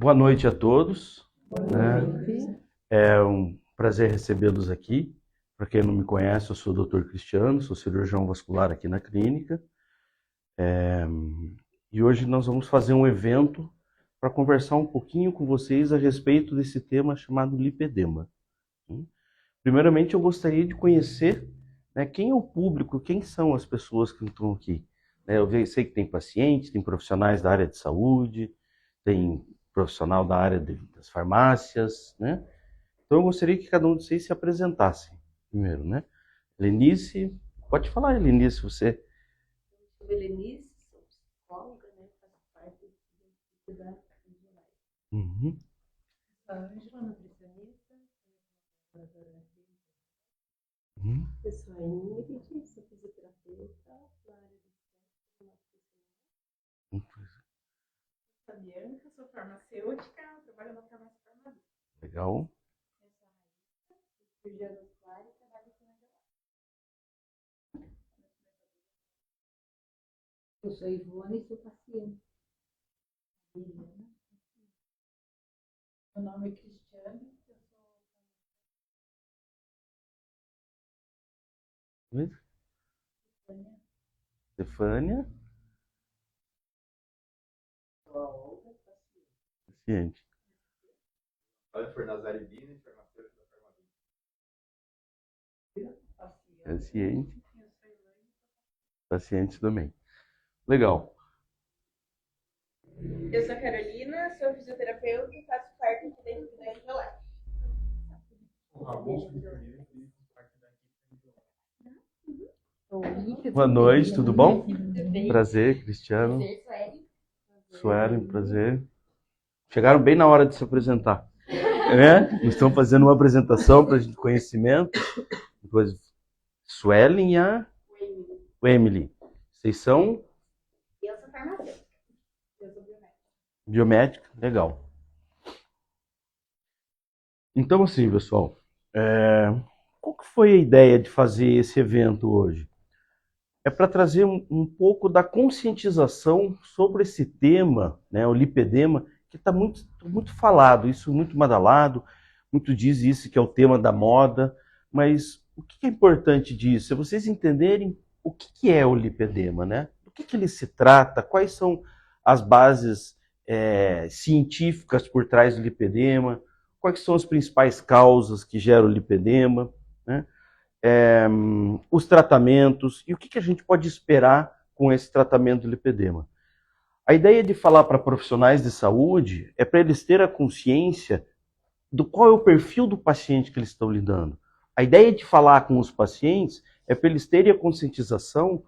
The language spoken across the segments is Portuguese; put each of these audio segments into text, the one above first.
Boa noite a todos, Boa né? noite. É um prazer recebê-los aqui. Para quem não me conhece, eu sou o Dr. Cristiano, sou cirurgião vascular aqui na clínica. E hoje nós vamos fazer um evento para conversar um pouquinho com vocês a respeito desse tema chamado lipedema. Primeiramente, eu gostaria de conhecer, né, quem é o público, quem são as pessoas que estão aqui. Eu sei que tem pacientes, tem profissionais da área de saúde, tem profissional da área das farmácias, né? Então eu gostaria que cada um de vocês se apresentassem primeiro, né? Lenice, pode falar, Lenice, você. Eu sou Helenice, sou psicóloga, né? Faço parte do da regionais. Uhum. Sou a Ângela, nutricionista, colaboradora na clínica. Uhum. Eu sou a Ingrid, sou fisioterapeuta na área de estética. Sou a Bianca, sou farmacêutica, trabalho na farmácia Farmavista. Legal. Eu sou a Raíssa, sou cirurgiã vascular e trabalho com radiologia. Eu sou a Ivone e sou paciente. Meu nome é Cristiane, eu sou Stefânia. Stefânia, Sou a Olga, paciente. paciente. Olha, Fornazari Bini, farmacêutico da Farmavista. Paciente. Paciente também. Legal. Eu sou a Carolina, sou fisioterapeuta e faço parte aqui da equipe da Angelai. O Ramon, fisioterapeuta e parte da equipe. Boa noite, tudo bom? Tudo bem? Prazer, Cristiano. Prazer, Sueli. Suelen, prazer. Chegaram bem na hora de se apresentar. Nós estamos fazendo uma apresentação para de conhecimento. Depois, Suelen e o Emily. Vocês são Eu sou farmacêutica. Eu sou biomédica. biomédica? Legal. Então, assim, pessoal, qual que foi a ideia de fazer esse evento hoje? É para trazer um pouco da conscientização sobre esse tema, né, o lipedema, que está muito falado, isso muito badalado, muito diz isso que é o tema da moda, mas o que é importante disso? É vocês entenderem o que é o lipedema, né? Do que ele se trata, quais são as bases científicas por trás do lipedema, quais são as principais causas que geram o lipedema, né? Os tratamentos e o que a gente pode esperar com esse tratamento do lipedema. A ideia de falar para profissionais de saúde é para eles terem a consciência do qual é o perfil do paciente que eles estão lidando. A ideia de falar com os pacientes é para eles terem a conscientização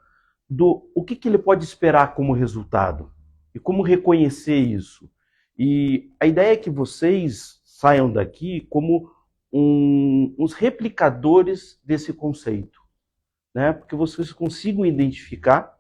do o que ele pode esperar como resultado e como reconhecer isso. E a ideia é que vocês saiam daqui como uns replicadores desse conceito, né? Porque vocês consigam identificar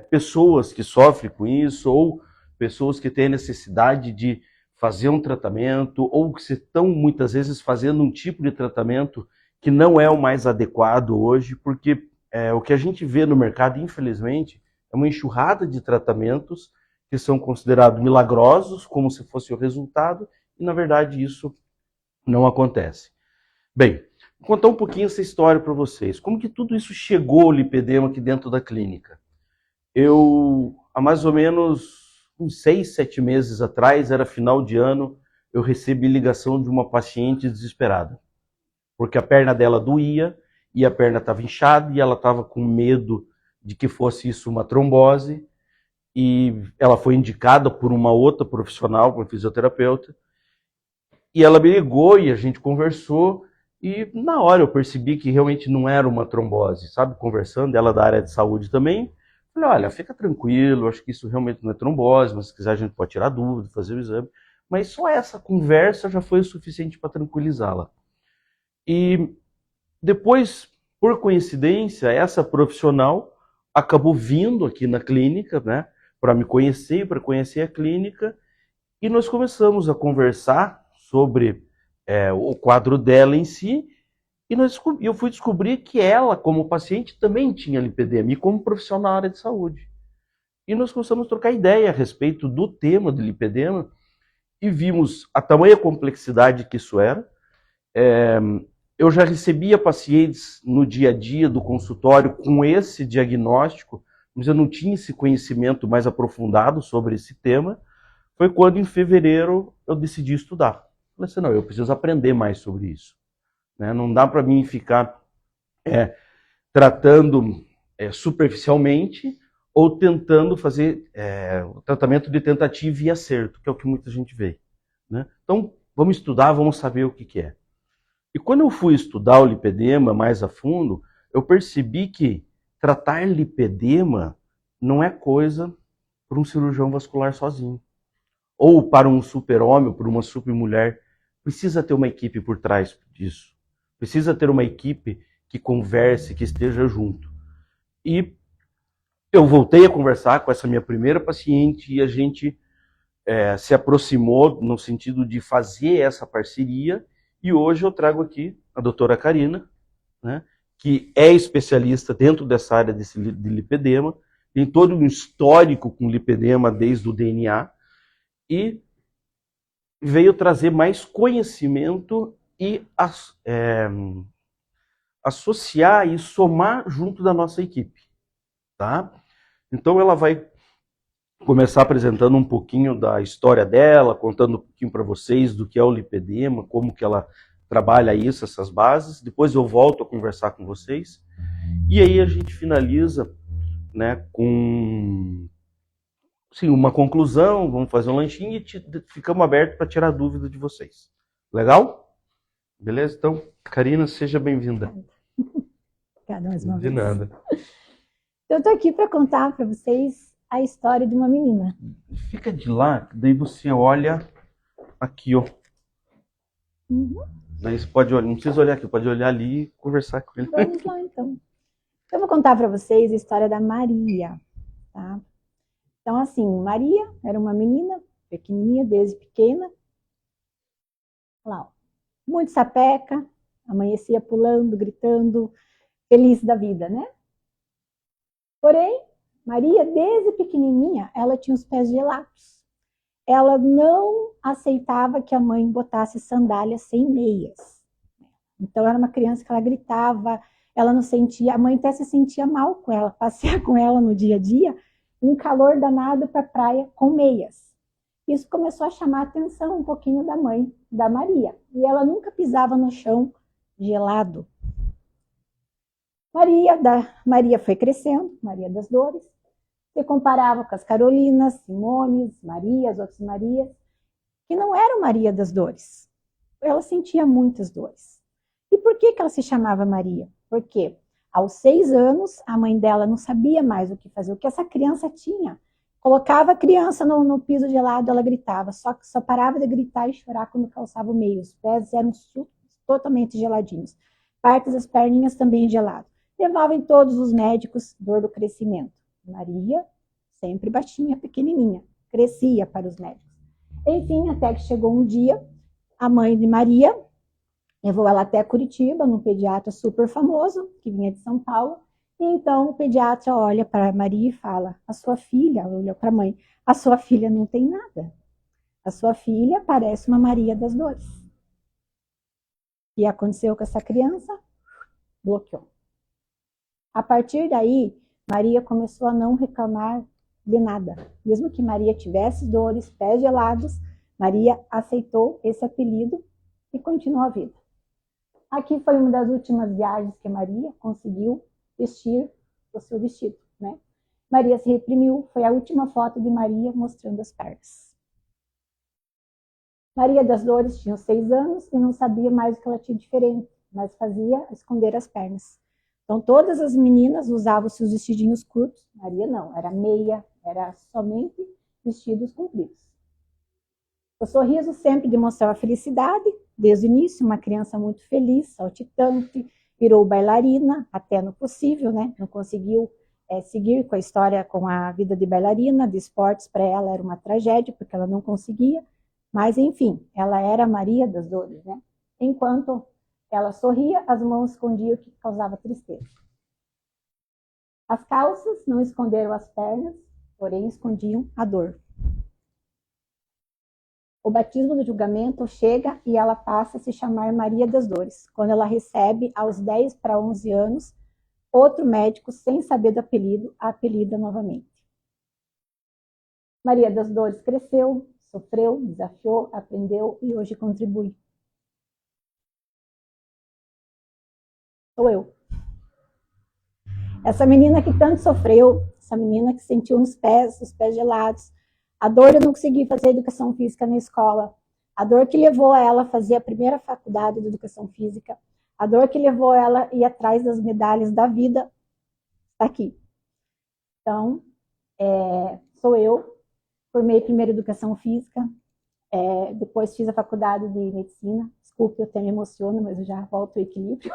pessoas que sofrem com isso ou pessoas que têm necessidade de fazer um tratamento ou que estão muitas vezes fazendo um tipo de tratamento que não é o mais adequado hoje, porque o que a gente vê no mercado, infelizmente, é uma enxurrada de tratamentos que são considerados milagrosos, como se fosse o resultado, e na verdade isso não acontece. Bem, vou contar um pouquinho essa história para vocês. Como que tudo isso chegou ao lipedema aqui dentro da clínica? Eu, há mais ou menos uns 6, 7 meses atrás, era final de ano, eu recebi ligação de uma paciente desesperada. Porque a perna dela doía e a perna estava inchada e ela estava com medo de que fosse isso uma trombose. E ela foi indicada por uma outra profissional, por um fisioterapeuta. E ela me ligou e a gente conversou. E na hora eu percebi que realmente não era uma trombose, sabe? Conversando, ela da área de saúde também. Falei, olha, fica tranquilo, acho que isso realmente não é trombose, mas se quiser a gente pode tirar dúvida, fazer o exame. Mas só essa conversa já foi o suficiente para tranquilizá-la. E depois, por coincidência, essa profissional acabou vindo aqui na clínica, né, para me conhecer, para conhecer a clínica, e nós começamos a conversar sobre o quadro dela em si, e eu fui descobrir que ela, como paciente, também tinha lipedema, e como profissional na área de saúde. E nós começamos a trocar ideia a respeito do tema do lipedema, e vimos a tamanha complexidade que isso era. Eu já recebia pacientes no dia a dia do consultório com esse diagnóstico, mas eu não tinha esse conhecimento mais aprofundado sobre esse tema. Foi quando, em fevereiro, eu decidi estudar. Falei assim, não, eu preciso aprender mais sobre isso. Né? Não dá para mim ficar tratando superficialmente ou tentando fazer o tratamento de tentativa e acerto, que é o que muita gente vê. Né? Então, vamos estudar, vamos saber o que é. E quando eu fui estudar o lipedema mais a fundo, eu percebi que tratar lipedema não é coisa para um cirurgião vascular sozinho. Ou para um super-homem, ou para uma super-mulher. Precisa ter uma equipe por trás disso. Precisa ter uma equipe que converse, que esteja junto. E eu voltei a conversar com essa minha primeira paciente e a gente se aproximou no sentido de fazer essa parceria. E hoje eu trago aqui a doutora Karina, né, que é especialista dentro dessa área de lipedema, tem todo um histórico com lipedema desde o DNA, e veio trazer mais conhecimento e associar e somar junto da nossa equipe. Tá? Então ela vai começar apresentando um pouquinho da história dela, contando um pouquinho para vocês do que é o lipedema, como que ela trabalha isso, essas bases. Depois eu volto a conversar com vocês. E aí a gente finaliza, né, com sim, uma conclusão, vamos fazer um lanchinho e ficamos abertos para tirar dúvida de vocês. Legal? Beleza? Então, Karina, seja bem-vinda. Obrigada mais uma De vez. nada. Eu estou aqui para contar para vocês a história de uma menina. Fica de lá, daí você olha aqui, ó. Daí você pode olhar, não precisa olhar aqui, pode olhar ali e conversar com ele. Vamos lá, então. Eu vou contar para vocês a história da Maria, tá? Então, assim, Maria era uma menina pequenininha, desde pequena. Lá, ó, muito sapeca, amanhecia pulando, gritando, feliz da vida, né? Porém, Maria, desde pequenininha, ela tinha os pés gelados. Ela não aceitava que a mãe botasse sandália sem meias. Então, era uma criança que ela gritava, ela não sentia, a mãe até se sentia mal com ela, passear com ela no dia a dia, um calor danado para a praia com meias. Isso começou a chamar a atenção um pouquinho da mãe, da Maria, e ela nunca pisava no chão gelado. Maria foi crescendo, Maria das Dores, se comparava com as Carolinas, Simones, Marias, outras Marias, que não eram Maria das Dores. Ela sentia muitas dores. E por que ela se chamava Maria? Porque aos 6 anos, a mãe dela não sabia mais o que fazer, o que essa criança tinha. Colocava a criança no piso gelado, ela gritava, só parava de gritar e chorar quando calçava o meio. Os pés eram totalmente geladinhos. Partes das perninhas também geladas. Levava em todos os médicos dor do crescimento. Maria, sempre baixinha, pequenininha, crescia para os médicos. Enfim, até que chegou um dia, a mãe de Maria levou ela até Curitiba, num pediatra super famoso, que vinha de São Paulo, e então o pediatra olha para Maria e fala, a sua filha, olha para a mãe, a sua filha não tem nada. A sua filha parece uma Maria das Dores. E aconteceu com essa criança? Bloqueou. A partir daí, Maria começou a não reclamar de nada. Mesmo que Maria tivesse dores, pés gelados, Maria aceitou esse apelido e continuou a vida. Aqui foi uma das últimas viagens que Maria conseguiu vestir o seu vestido, né? Maria se reprimiu, foi a última foto de Maria mostrando as pernas. Maria das Dores tinha 6 anos e não sabia mais o que ela tinha diferente, mas fazia esconder as pernas. Então todas as meninas usavam seus vestidinhos curtos, Maria não, era meia, era somente vestidos compridos. O sorriso sempre demonstrava felicidade, desde o início, uma criança muito feliz, saltitante, virou bailarina, até no possível, né? Não conseguiu seguir com a história, com a vida de bailarina, de esportes, para ela era uma tragédia, porque ela não conseguia, mas enfim, ela era Maria das Dores, né? Enquanto ela sorria, as mãos escondiam o que causava tristeza. As calças não esconderam as pernas, porém escondiam a dor. O batismo do julgamento chega e ela passa a se chamar Maria das Dores, quando ela recebe, aos 10 para 11 anos, outro médico, sem saber do apelido, a apelida novamente. Maria das Dores cresceu, sofreu, desafiou, aprendeu e hoje contribui. Sou eu. Essa menina que tanto sofreu, essa menina que sentiu os pés gelados, a dor de não conseguir fazer educação física na escola, a dor que levou ela a fazer a primeira faculdade de educação física, a dor que levou ela a ir atrás das medalhas da vida, está aqui. Então, sou eu, formei primeiro educação física, depois fiz a faculdade de medicina, desculpe, eu até me emociono, mas eu já volto ao equilíbrio.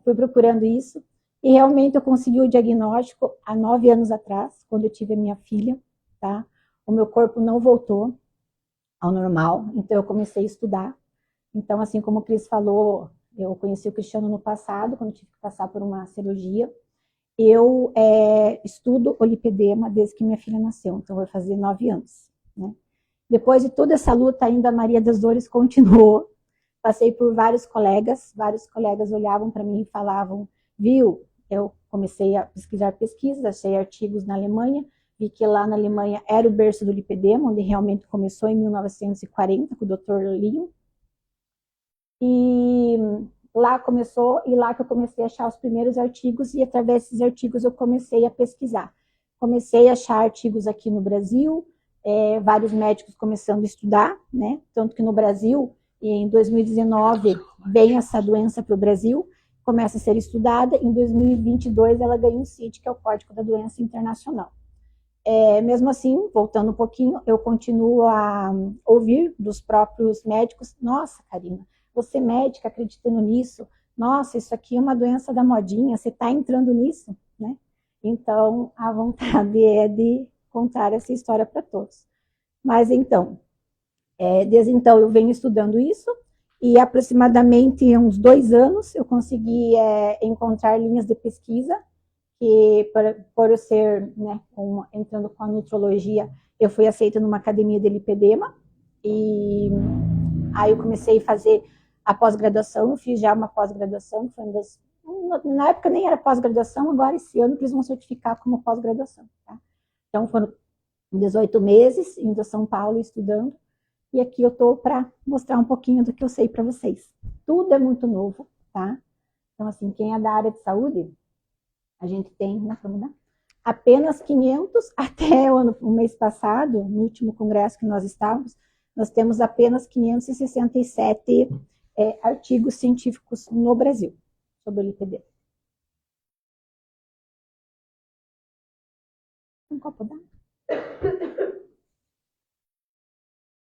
Fui procurando isso, e realmente eu consegui o diagnóstico há 9 anos atrás, quando eu tive a minha filha, tá? O meu corpo não voltou ao normal, então eu comecei a estudar. Então, assim como o Cris falou, eu conheci o Cristiano no passado, quando tive que passar por uma cirurgia. Eu estudo o lipedema desde que minha filha nasceu, então vai fazer 9 anos, né? Depois de toda essa luta, ainda a Maria das Dores continuou. Passei por vários colegas olhavam para mim e falavam, viu? Eu comecei a pesquisar pesquisas, achei artigos na Alemanha, vi que lá na Alemanha era o berço do lipedema, onde realmente começou em 1940, com o Dr. Lyon. E lá que eu comecei a achar os primeiros artigos, e através desses artigos eu comecei a pesquisar. Comecei a achar artigos aqui no Brasil, vários médicos começando a estudar, né? Tanto que no Brasil, em 2019, vem essa doença para o Brasil, começa a ser estudada, em 2022 ela ganha um CID, que é o Código da Doença Internacional. Mesmo assim, voltando um pouquinho, eu continuo a ouvir dos próprios médicos, nossa, Karina, você médica acreditando nisso, nossa, isso aqui é uma doença da modinha, você está entrando nisso, né? Então, a vontade é de contar essa história para todos. Mas então, desde então eu venho estudando isso, e aproximadamente há uns 2 anos eu consegui encontrar linhas de pesquisa, que por eu ser, né, entrando com a nutrologia, eu fui aceita numa academia de lipedema, e aí eu comecei a fazer a pós-graduação, eu fiz já uma pós-graduação, foi na época nem era pós-graduação, agora esse ano eles vão certificar como pós-graduação, tá? Então foram 18 meses indo a São Paulo estudando, e aqui eu estou para mostrar um pouquinho do que eu sei para vocês. Tudo é muito novo, tá? Então, assim, quem é da área de saúde, a gente tem, apenas 500, até o mês passado, no último congresso que nós estávamos, nós temos apenas 567 artigos científicos no Brasil sobre o lipedema. Um copo d'água.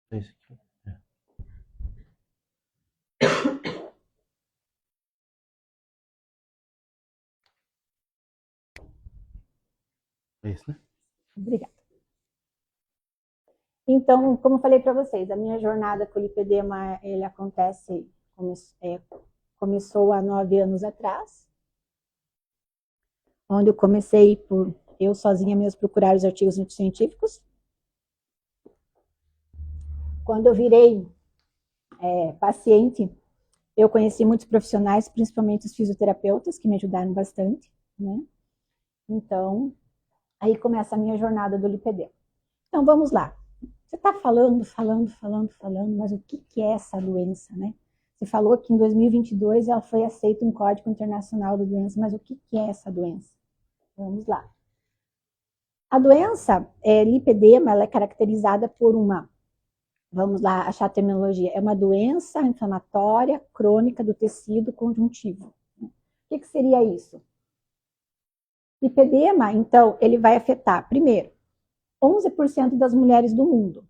Esse aqui. Esse, né? Obrigada. Então, como eu falei para vocês, a minha jornada com o lipedema, ele começou há 9 anos atrás, onde eu comecei por eu sozinha mesmo procurar os artigos científicos. Quando eu virei paciente, eu conheci muitos profissionais, principalmente os fisioterapeutas, que me ajudaram bastante, né? Então, aí começa a minha jornada do lipedema. Então, vamos lá. Você está falando, mas o que é essa doença, né? Você falou que em 2022 ela foi aceita um Código Internacional da Doença, mas o que é essa doença? Vamos lá. A doença lipedema, ela é caracterizada por vamos lá achar a terminologia, é uma doença inflamatória crônica do tecido conjuntivo. O que seria isso? Lipedema, então, ele vai afetar, primeiro, 11% das mulheres do mundo.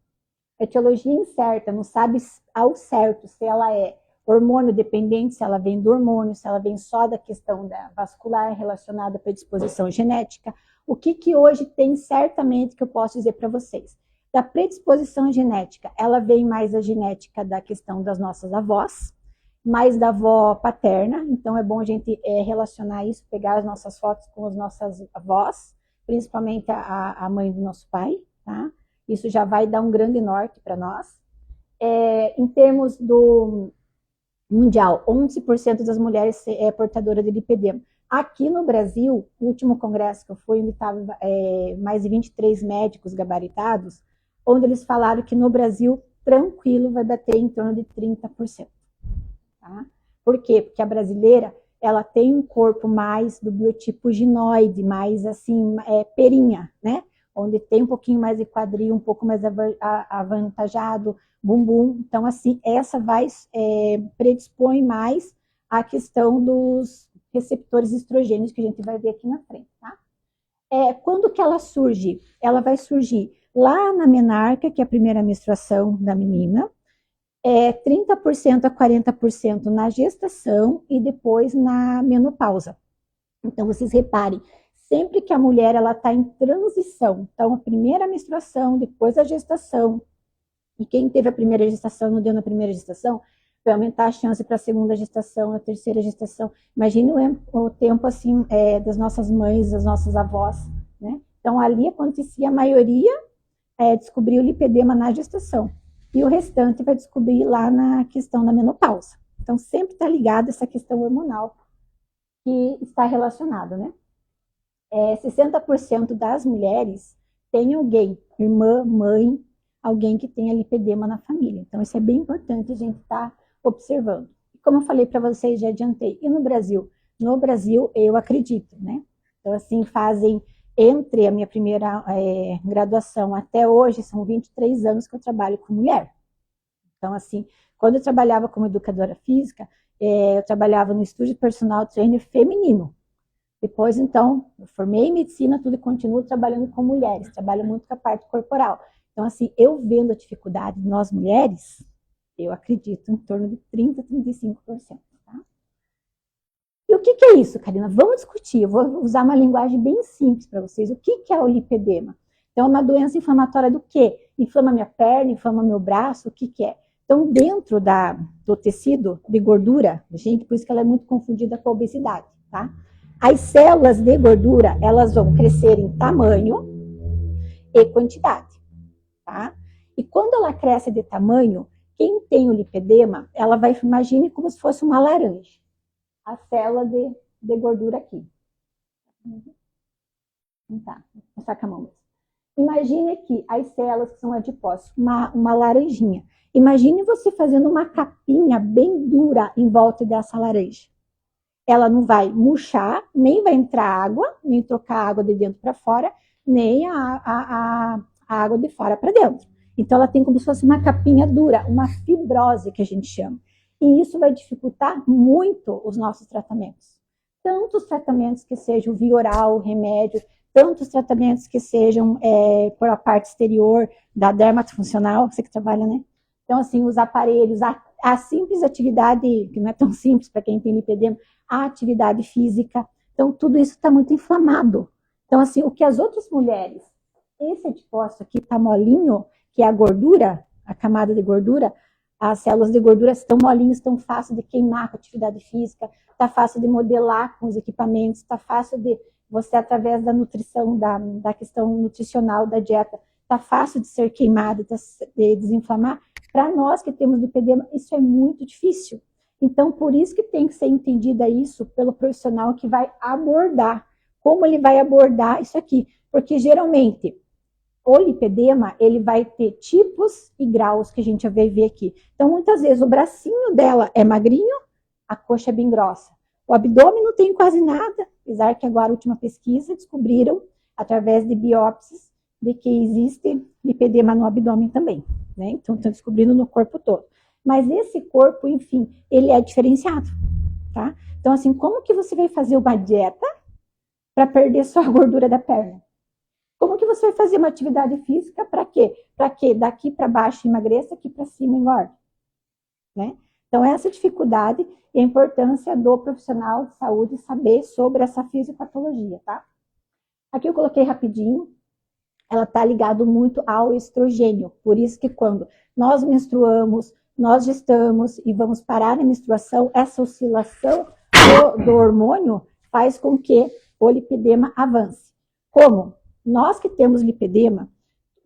Etiologia incerta, não sabe ao certo se ela é hormônio dependente, se ela vem do hormônio, se ela vem só da questão da vascular relacionada à predisposição genética. O que hoje tem certamente que eu posso dizer para vocês? Da predisposição genética, ela vem mais da genética da questão das nossas avós, mais da avó paterna, então é bom a gente relacionar isso, pegar as nossas fotos com as nossas avós, principalmente a mãe do nosso pai, tá? Isso já vai dar um grande norte para nós. Em termos do mundial, 11% das mulheres é portadora de lipedema. Aqui no Brasil, o último congresso que eu fui, onde estava mais de 23 médicos gabaritados, onde eles falaram que no Brasil, tranquilo, vai bater em torno de 30%. Tá? Por quê? Porque a brasileira, ela tem um corpo mais do biotipo ginoide, mais assim, perinha, né? Onde tem um pouquinho mais de quadril, um pouco mais avantajado, bumbum. Então, assim, essa predispõe mais à questão dos receptores estrogênios, que a gente vai ver aqui na frente, tá? Quando que ela surge? Ela vai surgir lá na menarca, que é a primeira menstruação da menina, 30% a 40% na gestação e depois na menopausa. Então, vocês reparem, sempre que a mulher está em transição, então a primeira menstruação, depois a gestação, e quem teve a primeira gestação não deu na primeira gestação, vai aumentar a chance para a segunda gestação, a terceira gestação. Imagine o tempo assim das nossas mães, das nossas avós, né? Então ali acontecia a maioria descobrir o lipedema na gestação e o restante vai descobrir lá na questão da menopausa. Então sempre está ligada essa questão hormonal que está relacionada, né? 60% das mulheres tem alguém, irmã, mãe, alguém que tenha lipedema na família. Então isso é bem importante a gente estar observando. Como eu falei para vocês, já adiantei. E no Brasil? No Brasil, eu acredito, né? Então, assim, fazem entre a minha primeira graduação até hoje, são 23 anos que eu trabalho com mulher. Então, assim, quando eu trabalhava como educadora física, eu trabalhava no estúdio personal trainer feminino. Depois, então, eu formei em medicina, tudo e continuo trabalhando com mulheres, trabalho muito com a parte corporal. Então, assim, eu vendo a dificuldade de nós mulheres, eu acredito em torno de 30% a 35%. Tá? E o que é isso, Karina? Vamos discutir. Eu vou usar uma linguagem bem simples para vocês. O que é o lipedema? Então, é uma doença inflamatória do quê? Inflama minha perna, inflama meu braço, o que é? Então, dentro do tecido de gordura, gente, por isso que ela é muito confundida com a obesidade, tá? As células de gordura, elas vão crescer em tamanho e quantidade, tá? E quando ela cresce de tamanho, quem tem o lipedema, ela vai, imagine como se fosse uma laranja. A célula de gordura aqui. Tá, vou mostrar com a mão mesmo. Imagine aqui as células que são adipócitos, uma laranjinha. Imagine você fazendo uma capinha bem dura em volta dessa laranja. Ela não vai murchar, nem vai entrar água, nem trocar água de dentro para fora, nem a água de fora para dentro. Então, ela tem como se fosse uma capinha dura, uma fibrose que a gente chama. E isso vai dificultar muito os nossos tratamentos. Tanto os tratamentos que sejam via oral, remédio, tanto os tratamentos que sejam por a parte exterior da dermatofuncional, você que trabalha, né? Então, assim, os aparelhos, a simples atividade, que não é tão simples para quem tem lipedema, a atividade física. Então, tudo isso está muito inflamado. Então, assim, o que as outras mulheres, esse adipócito aqui está molinho, que é a gordura, a camada de gordura, as células de gordura estão molinhas, estão fácil de queimar com a atividade física, está fácil de modelar com os equipamentos, está fácil de você, através da nutrição, da questão nutricional, da dieta, está fácil de ser queimado, de desinflamar. Para nós que temos lipedema, isso é muito difícil. Então, por isso que tem que ser entendida isso pelo profissional que vai abordar. Como ele vai abordar isso aqui? Porque, geralmente, o lipedema, ele vai ter tipos e graus que a gente vai ver aqui. Então, muitas vezes, o bracinho dela é magrinho, a coxa é bem grossa. O abdômen não tem quase nada, apesar que agora, a última pesquisa, descobriram, através de biópsias, de que existe lipedema no abdômen também, né? Então, estão descobrindo no corpo todo. Mas esse corpo, enfim, ele é diferenciado, tá? Então, assim, como que você vai fazer uma dieta para perder só a gordura da perna? Como que você vai fazer uma atividade física para quê? Para que daqui para baixo emagreça, aqui para cima engorde, né? Então, essa dificuldade e a importância do profissional de saúde saber sobre essa fisiopatologia, tá? Aqui eu coloquei rapidinho, ela está ligada muito ao estrogênio, por isso que quando nós menstruamos, nós gestamos e vamos parar a menstruação, essa oscilação do hormônio faz com que o lipedema avance. Como? Nós que temos lipedema,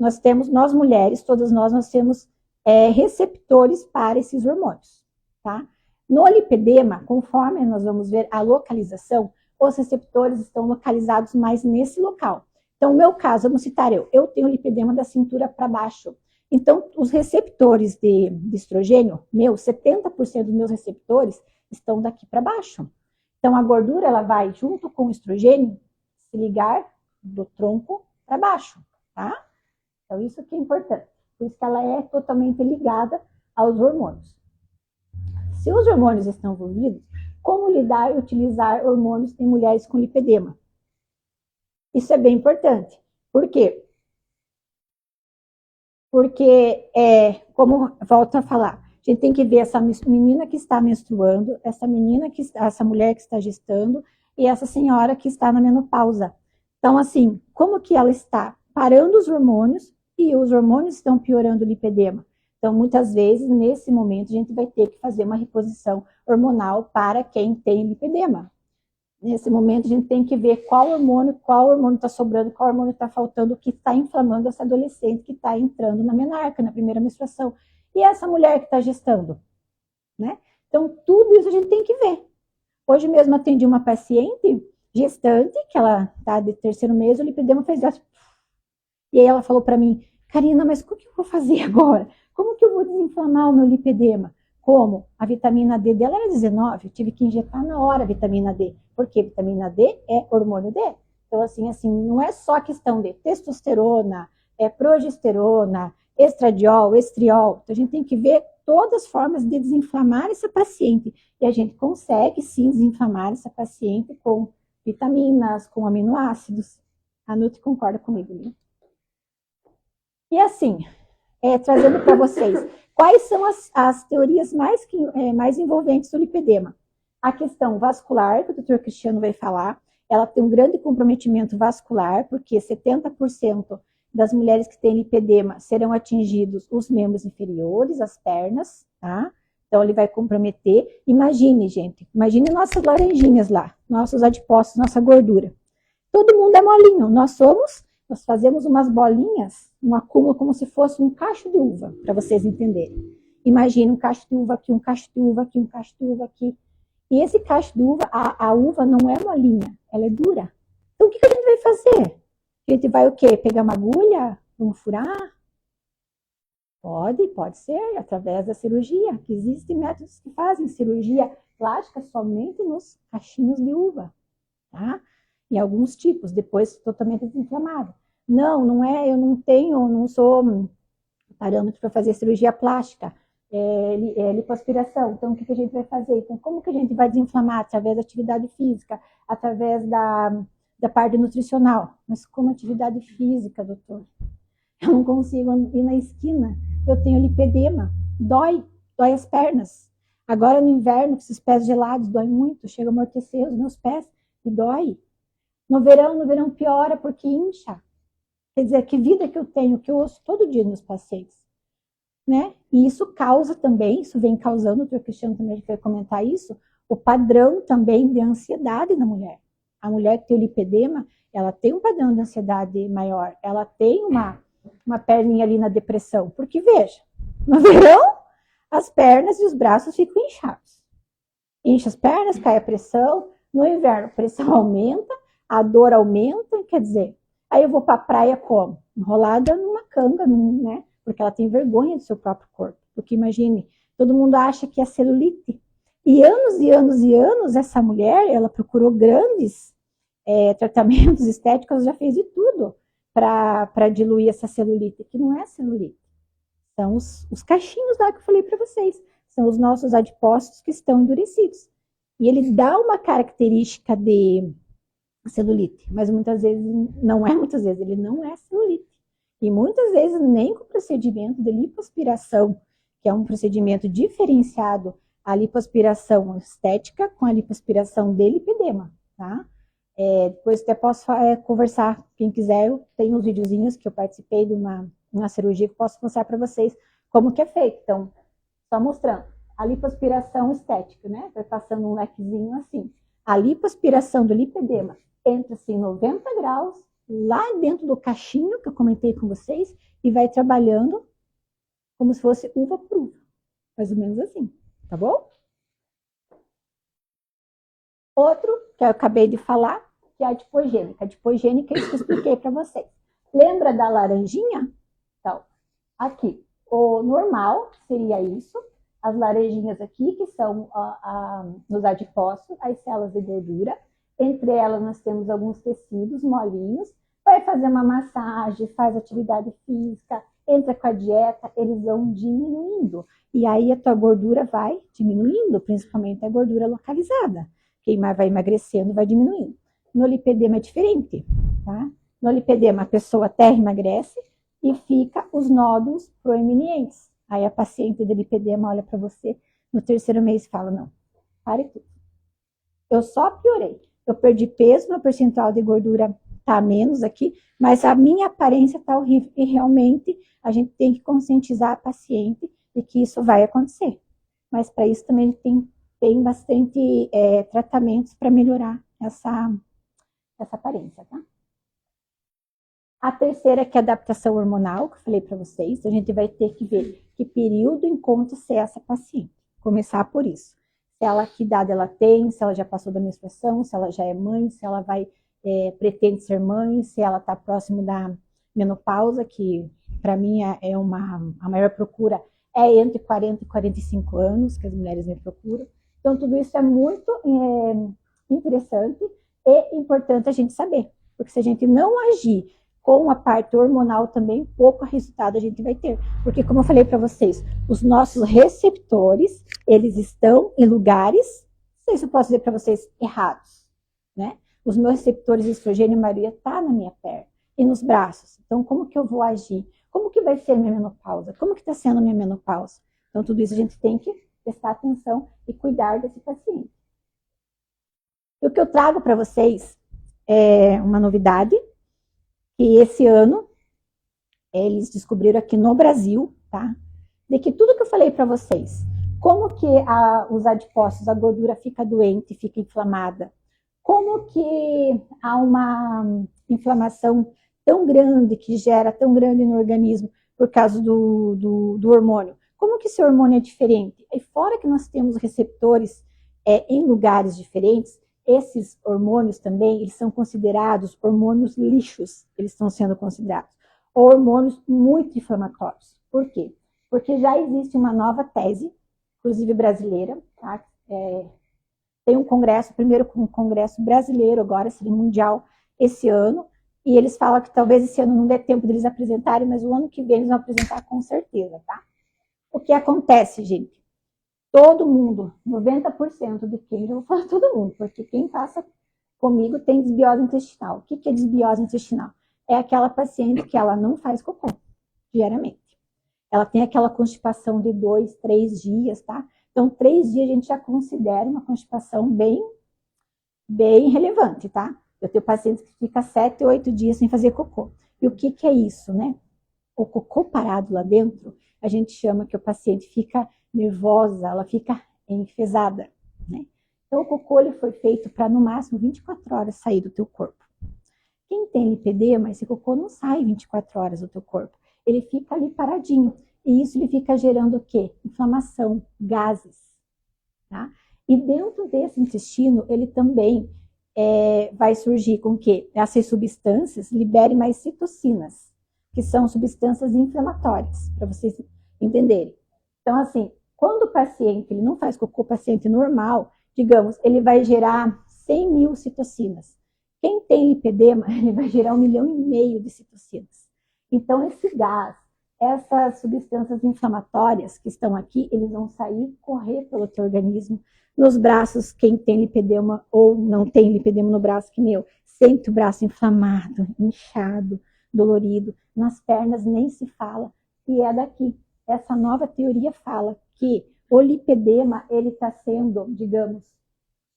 nós mulheres, todas nós temos receptores para esses hormônios, tá? No lipedema, conforme nós vamos ver a localização, os receptores estão localizados mais nesse local. Então, no meu caso, vamos citar eu tenho lipedema da cintura para baixo. Então, os receptores de estrogênio, 70% dos meus receptores estão daqui para baixo. Então, a gordura, ela vai, junto com o estrogênio, se ligar do tronco para baixo, tá? Então, isso que é importante. Por isso que ela é totalmente ligada aos hormônios. Se os hormônios estão envolvidos, como lidar e utilizar hormônios em mulheres com lipedema? Isso é bem importante. Por quê? Porque, como volto a falar, a gente tem que ver essa menina que está menstruando, essa mulher que está gestando e essa senhora que está na menopausa. Então, assim, como que ela está parando os hormônios e os hormônios estão piorando o lipedema? Então, muitas vezes, nesse momento, a gente vai ter que fazer uma reposição hormonal para quem tem lipedema. Nesse momento, a gente tem que ver qual hormônio está sobrando, qual hormônio está faltando, o que está inflamando essa adolescente que está entrando na menarca, na primeira menstruação. E essa mulher que está gestando, né? Então, tudo isso a gente tem que ver. Hoje mesmo atendi uma paciente gestante, que ela está de 3º mês, o lipedema fez assim. E aí ela falou para mim, Karina, mas o que eu vou fazer agora? Como que eu vou desinflamar o meu lipedema? Como? A vitamina D dela era 19, eu tive que injetar na hora a vitamina D, porque vitamina D é hormônio D. Então, assim, não é só questão de testosterona, progesterona, estradiol, estriol. Então, a gente tem que ver todas as formas de desinflamar essa paciente. E a gente consegue, sim, desinflamar essa paciente com vitaminas, com aminoácidos. A Nutri concorda comigo, né? E assim, trazendo para vocês, quais são as teorias mais envolventes do lipedema? A questão vascular, que o Dr. Cristiano vai falar, ela tem um grande comprometimento vascular, porque 70% das mulheres que têm lipedema serão atingidos os membros inferiores, as pernas, tá? Então, ele vai comprometer. Imagine, gente, imagine nossas laranjinhas lá, nossos adipócitos, nossa gordura. Todo mundo é molinho, nós fazemos umas bolinhas, um acúmulo como se fosse um cacho de uva, para vocês entenderem. Imagine um cacho de uva aqui, um cacho de uva aqui, um cacho de uva aqui. E esse cacho de uva, a uva não é molinha, ela é dura. Então, o que a gente vai fazer? A gente vai o quê? Pegar uma agulha? Vamos furar? Pode ser, através da cirurgia. Que existem métodos que fazem cirurgia plástica somente nos cachinhos de uva, tá? Em alguns tipos, depois totalmente desinflamado. Não é, eu não sou parâmetro para fazer cirurgia plástica, lipoaspiração. Então, o que a gente vai fazer? Então, como que a gente vai desinflamar? Através da atividade física, através da parte nutricional. Mas como atividade física, doutor? Eu não consigo ir na esquina, eu tenho lipedema, dói as pernas. Agora no inverno, com esses pés gelados, dói muito, chega a amortecer os meus pés e dói. No verão piora porque incha. Quer dizer, que vida que eu tenho, que eu ouço todo dia nos pacientes, né? E isso causa também, isso vem causando, o Dr. Cristiano também vai comentar isso, o padrão também de ansiedade na mulher. A mulher que tem o lipedema, ela tem um padrão de ansiedade maior, ela tem uma perninha ali na depressão, porque veja, no verão, as pernas e os braços ficam inchados. Incha as pernas, cai a pressão, no inverno a pressão aumenta, a dor aumenta, quer dizer, aí eu vou para a praia como? Enrolada numa canga, né? Porque ela tem vergonha do seu próprio corpo. Porque imagine, todo mundo acha que é celulite. E anos, essa mulher, ela procurou grandes tratamentos estéticos, ela já fez de tudo para diluir essa celulite, que não é celulite. São os cachinhos lá que eu falei para vocês. São os nossos adipócitos que estão endurecidos. E ele dá uma característica de celulite, mas muitas vezes, ele não é celulite. E muitas vezes nem com o procedimento de lipoaspiração, que é um procedimento diferenciado, a lipoaspiração estética com a lipoaspiração de lipedema, tá? Depois até posso conversar, quem quiser, eu tenho uns videozinhos que eu participei de uma cirurgia que eu posso mostrar para vocês como que é feito. Então, só mostrando. A lipoaspiração estética, né? Vai passando um lequezinho assim. A lipoaspiração do lipedema entra-se em 90 graus lá dentro do cachinho que eu comentei com vocês e vai trabalhando como se fosse uva por uva. Mais ou menos assim, tá bom? Outro que eu acabei de falar, que é a adipogênica. A adipogênica é isso que eu expliquei para vocês. Lembra da laranjinha? Então, aqui, o normal seria isso. As laranjinhas aqui, que são nos adipócitos, as células de gordura. Entre elas, nós temos alguns tecidos molinhos. Vai fazer uma massagem, faz atividade física, entra com a dieta, eles vão diminuindo. E aí a tua gordura vai diminuindo, principalmente a gordura localizada. Quem vai emagrecendo vai diminuindo. No lipedema é diferente, tá? No lipedema a pessoa até emagrece e fica os nódulos proeminentes. Aí a paciente de lipedema olha para você no terceiro mês e fala, não, pare tudo. Eu só piorei. Eu perdi peso, meu percentual de gordura está menos aqui, mas a minha aparência está horrível. E realmente a gente tem que conscientizar a paciente de que isso vai acontecer. Mas para isso também tem bastante tratamentos para melhorar essa aparência, tá? A terceira que é a adaptação hormonal, que eu falei para vocês. A gente vai ter que ver que período encontra-se essa paciente. Começar por isso. Que idade ela tem, se ela já passou da menstruação, se ela já é mãe, se ela pretende ser mãe, se ela está próximo da menopausa, que para mim a maior procura é entre 40 e 45 anos, que as mulheres me procuram. Então, tudo isso é muito interessante e importante a gente saber, porque se a gente não agir com a parte hormonal também, pouco resultado a gente vai ter. Porque, como eu falei para vocês, os nossos receptores, eles estão em lugares, não sei se eu posso dizer para vocês, errados, né? Os meus receptores de estrogênio e maioria tá na minha perna e nos braços. Então, como que eu vou agir? Como que vai ser a minha menopausa? Como que está sendo a minha menopausa? Então, tudo isso a gente tem que prestar atenção e cuidar desse paciente. E o que eu trago para vocês é uma novidade, que esse ano eles descobriram aqui no Brasil, tá? De que tudo que eu falei para vocês, como que os adipócitos, a gordura fica doente, fica inflamada, como que há uma inflamação tão grande, que gera tão grande no organismo por causa do hormônio. Como que esse hormônio é diferente? E fora que nós temos receptores em lugares diferentes, esses hormônios também, eles são considerados hormônios lixos, eles estão sendo considerados, hormônios muito inflamatórios. Por quê? Porque já existe uma nova tese, inclusive brasileira, tá? Tem um congresso, primeiro um congresso brasileiro agora, seria mundial, esse ano, e eles falam que talvez esse ano não dê tempo deles apresentarem, mas o ano que vem eles vão apresentar com certeza, tá? O que acontece, gente? Todo mundo, 90% de quem, já vou falar todo mundo, porque quem passa comigo tem desbiose intestinal. O que é desbiose intestinal? É aquela paciente que ela não faz cocô, diariamente. Ela tem aquela constipação de 2, 3 dias, tá? Então, 3 dias a gente já considera uma constipação bem relevante, tá? Eu tenho pacientes que ficam 7, 8 dias sem fazer cocô. E o que é isso, né? O cocô parado lá dentro, a gente chama que o paciente fica nervosa, ela fica enfesada, né? Então, o cocô ele foi feito para, no máximo, 24 horas sair do teu corpo. Quem tem lipedema, esse cocô não sai 24 horas do teu corpo. Ele fica ali paradinho. E isso ele fica gerando o quê? Inflamação, gases, tá? E dentro desse intestino, ele também vai surgir com que essas substâncias liberem mais citocinas, que são substâncias inflamatórias, para vocês entenderem. Então, assim, quando o paciente ele não faz cocô, paciente normal, digamos, ele vai gerar 100 mil citocinas. Quem tem lipedema, ele vai gerar 1,5 milhão de citocinas. Então, esse gás, essas substâncias inflamatórias que estão aqui, eles vão sair, correr pelo teu organismo. Nos braços, quem tem lipedema ou não tem lipedema no braço, que nem eu, sente o braço inflamado, inchado, dolorido. Nas pernas nem se fala. E é daqui. Essa nova teoria fala que o lipedema, ele está sendo, digamos,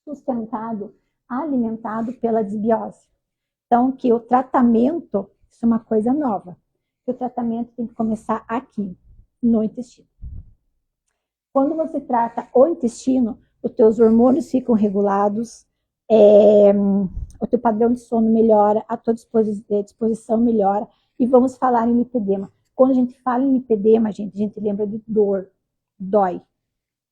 sustentado, alimentado pela desbiose. Então, que o tratamento, isso é uma coisa nova, que o tratamento tem que começar aqui, no intestino. Quando você trata o intestino, os teus hormônios ficam regulados, o teu padrão de sono melhora, a tua disposição melhora, e vamos falar em lipedema. Quando a gente fala em lipedema, a gente lembra de dor, dói.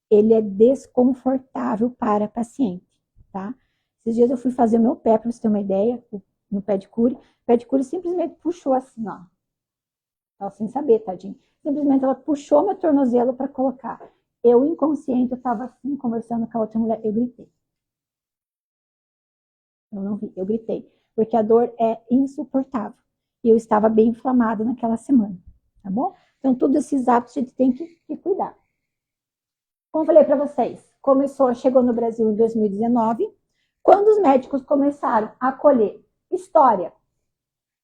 Ele é desconfortável para a paciente, tá? Esses dias eu fui fazer o meu pé, para você ter uma ideia, no pedicure. O pedicure simplesmente puxou assim, ó. Ela sem saber, tadinho. Simplesmente ela puxou meu tornozelo para colocar. Eu, inconsciente, eu estava assim, conversando com a outra mulher, eu gritei. Eu não vi, eu gritei. Porque a dor é insuportável. E eu estava bem inflamada naquela semana, tá bom? Então, todos esses hábitos a gente tem que cuidar. Como eu falei para vocês, chegou no Brasil em 2019, quando os médicos começaram a colher história,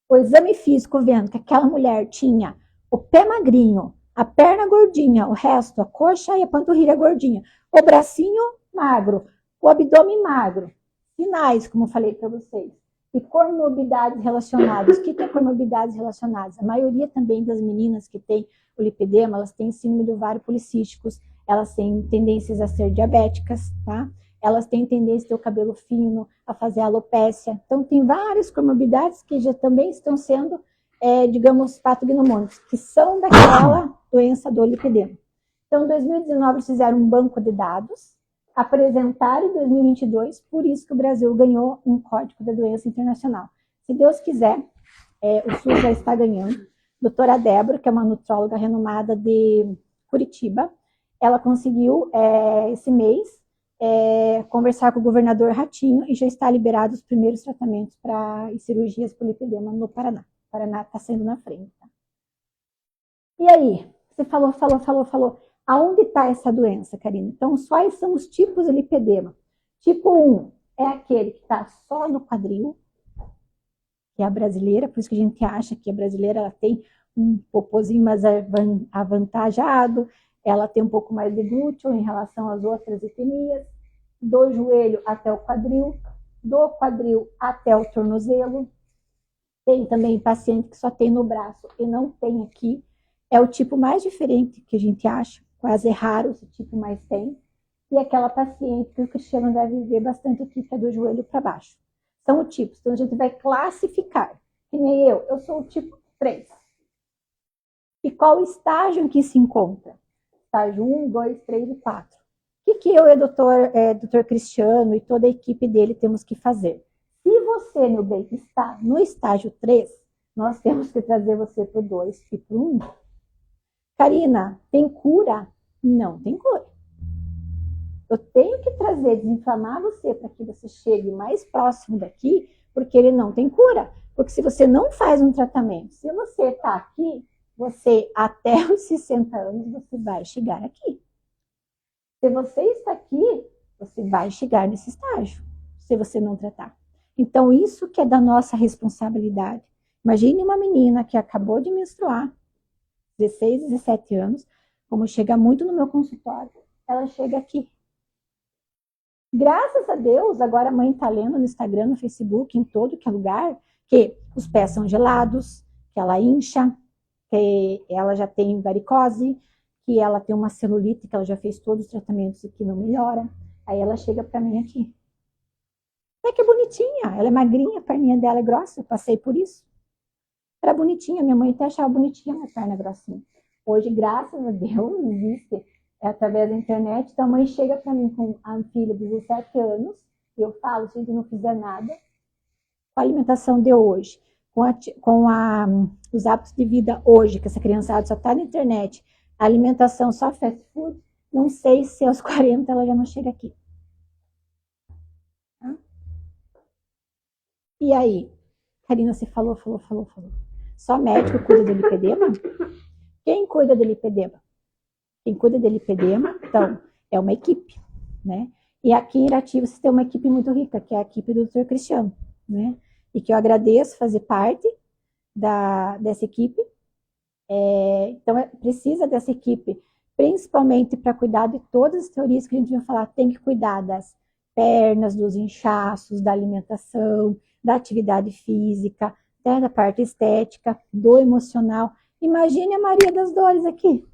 o exame físico vendo que aquela mulher tinha o pé magrinho, a perna gordinha, o resto, a coxa e a panturrilha gordinha, o bracinho magro, o abdômen magro, sinais, como eu falei para vocês, e comorbidades relacionadas. O que é comorbidades relacionadas? A maioria também das meninas que têm o lipedema, elas têm síndrome do ovário policísticos, elas têm tendências a ser diabéticas, tá? Elas têm tendência a ter o cabelo fino, a fazer alopécia. Então, tem várias comorbidades que já também estão sendo, digamos, patognomônicos, que são daquela doença do lipedema. Então, em 2019, eles fizeram um banco de dados, apresentaram em 2022, por isso que o Brasil ganhou um código da doença internacional. Se Deus quiser, o SUS já está ganhando. Doutora Débora, que é uma nutróloga renomada de Curitiba, ela conseguiu, esse mês, conversar com o governador Ratinho e já está liberado os primeiros tratamentos e cirurgias por lipedema no Paraná. O Paraná está saindo na frente. Tá? E aí? Você falou. Aonde está essa doença, Karina? Então, quais são os tipos de lipedema? Tipo 1 é aquele que está só no quadril, que é a brasileira, por isso que a gente acha que a brasileira ela tem um popozinho mais avantajado, ela tem um pouco mais de glúteo em relação às outras etnias, do joelho até o quadril, do quadril até o tornozelo. Tem também paciente que só tem no braço e não tem aqui. É o tipo mais diferente que a gente acha, quase é raro esse tipo, mas tem. E aquela paciente que o Cristiano deve ver bastante aqui, que é do joelho para baixo. São os tipos. Então, a gente vai classificar. Que nem eu sou o tipo 3. E qual o estágio em que se encontra? Estágio 1, 2, 3 e 4. O que eu e o doutor Cristiano e toda a equipe dele temos que fazer? Se você, meu bem, está no estágio 3, nós temos que trazer você para o 2 e para o 1. Karina, tem cura? Não tem cura. Eu tenho que desinflamar você para que você chegue mais próximo daqui, porque ele não tem cura. Porque se você não faz um tratamento, se você está aqui, você até os 60 anos, você vai chegar aqui. Se você está aqui, você vai chegar nesse estágio, se você não tratar. Então, isso que é da nossa responsabilidade. Imagine uma menina que acabou de menstruar, 16, 17 anos, como chega muito no meu consultório, ela chega aqui. Graças a Deus, agora a mãe está lendo no Instagram, no Facebook, em todo que é lugar, que os pés são gelados, que ela incha, que ela já tem varicose, que ela tem uma celulite, que ela já fez todos os tratamentos e que não melhora. Aí ela chega para mim aqui. Até que é bonitinha, ela é magrinha, a perninha dela é grossa, eu passei por isso. Era bonitinha, minha mãe até achava bonitinha a minha perna grossinha. Hoje, graças a Deus, existe através da internet. Então, a mãe chega para mim com a filha de 17 anos, e eu falo, se a gente não fizer nada, com a alimentação de hoje, os hábitos de vida hoje, que essa criançada só está na internet, a alimentação só fast food, não sei se aos 40 ela já não chega aqui. Tá? E aí? Karina, você falou. Só médico cuida do lipedema? Quem cuida do lipedema? Quem cuida do lipedema, então, é uma equipe, né? E aqui em Irati você tem uma equipe muito rica, que é a equipe do Dr. Cristiano, né? E que eu agradeço fazer parte dessa equipe. Então, precisa dessa equipe, principalmente para cuidar de todas as teorias que a gente vai falar. Tem que cuidar das pernas, dos inchaços, da alimentação, da atividade física, da parte estética, do emocional. Imagine a Maria das Dores aqui.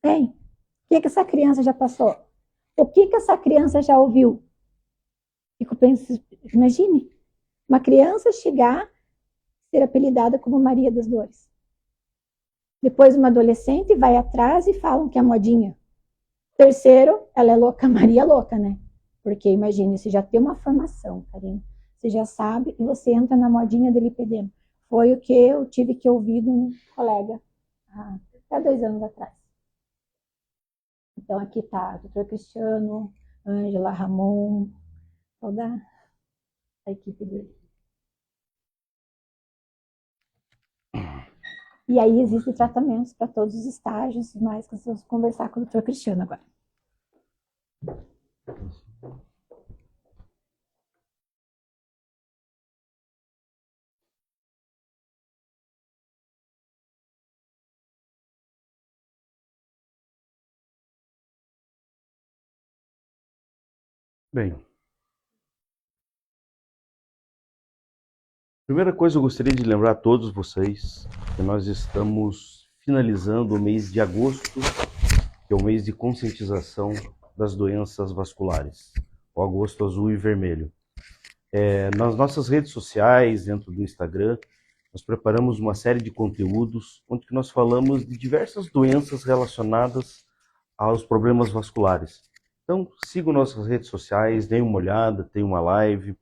Hein? O que essa criança já passou? O que essa criança já ouviu? Fico pensando, imagine, uma criança chegar a ser apelidada como Maria das Dores. Depois uma adolescente vai atrás e falam que é modinha. Terceiro, ela é louca, Maria louca, né? Porque imagine, você já tem uma formação, Karina, você já sabe, e você entra na modinha do lipedema. Foi o que eu tive que ouvir de um colega há 2 anos atrás. Então aqui está Dr. Cristiano, Ângela, Ramon, toda a equipe dele. E aí existem tratamentos para todos os estágios, mais que vocês vão conversar com o Dr. Cristiano agora. Bem, primeira coisa eu gostaria de lembrar a todos vocês que nós estamos finalizando o mês de agosto, que é o mês de conscientização das doenças vasculares, o agosto azul e vermelho. Nas nossas redes sociais, dentro do Instagram, nós preparamos uma série de conteúdos onde nós falamos de diversas doenças relacionadas aos problemas vasculares. Então, sigam nossas redes sociais, deem uma olhada, tem uma live,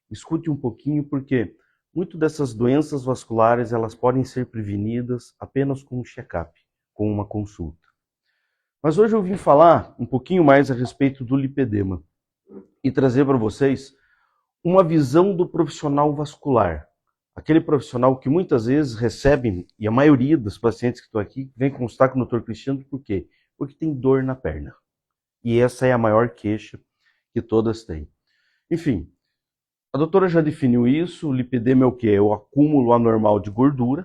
escute um pouquinho, porque muito dessas doenças vasculares elas podem ser prevenidas apenas com um check-up, com uma consulta. Mas hoje eu vim falar um pouquinho mais a respeito do lipedema e trazer para vocês uma visão do profissional vascular. Aquele profissional que muitas vezes recebe, e a maioria dos pacientes que estão aqui, vem consultar com o Dr. Cristiano, por quê? Porque tem dor na perna. E essa é a maior queixa que todas têm. Enfim, a doutora já definiu isso, o lipedema é o quê? É o acúmulo anormal de gordura,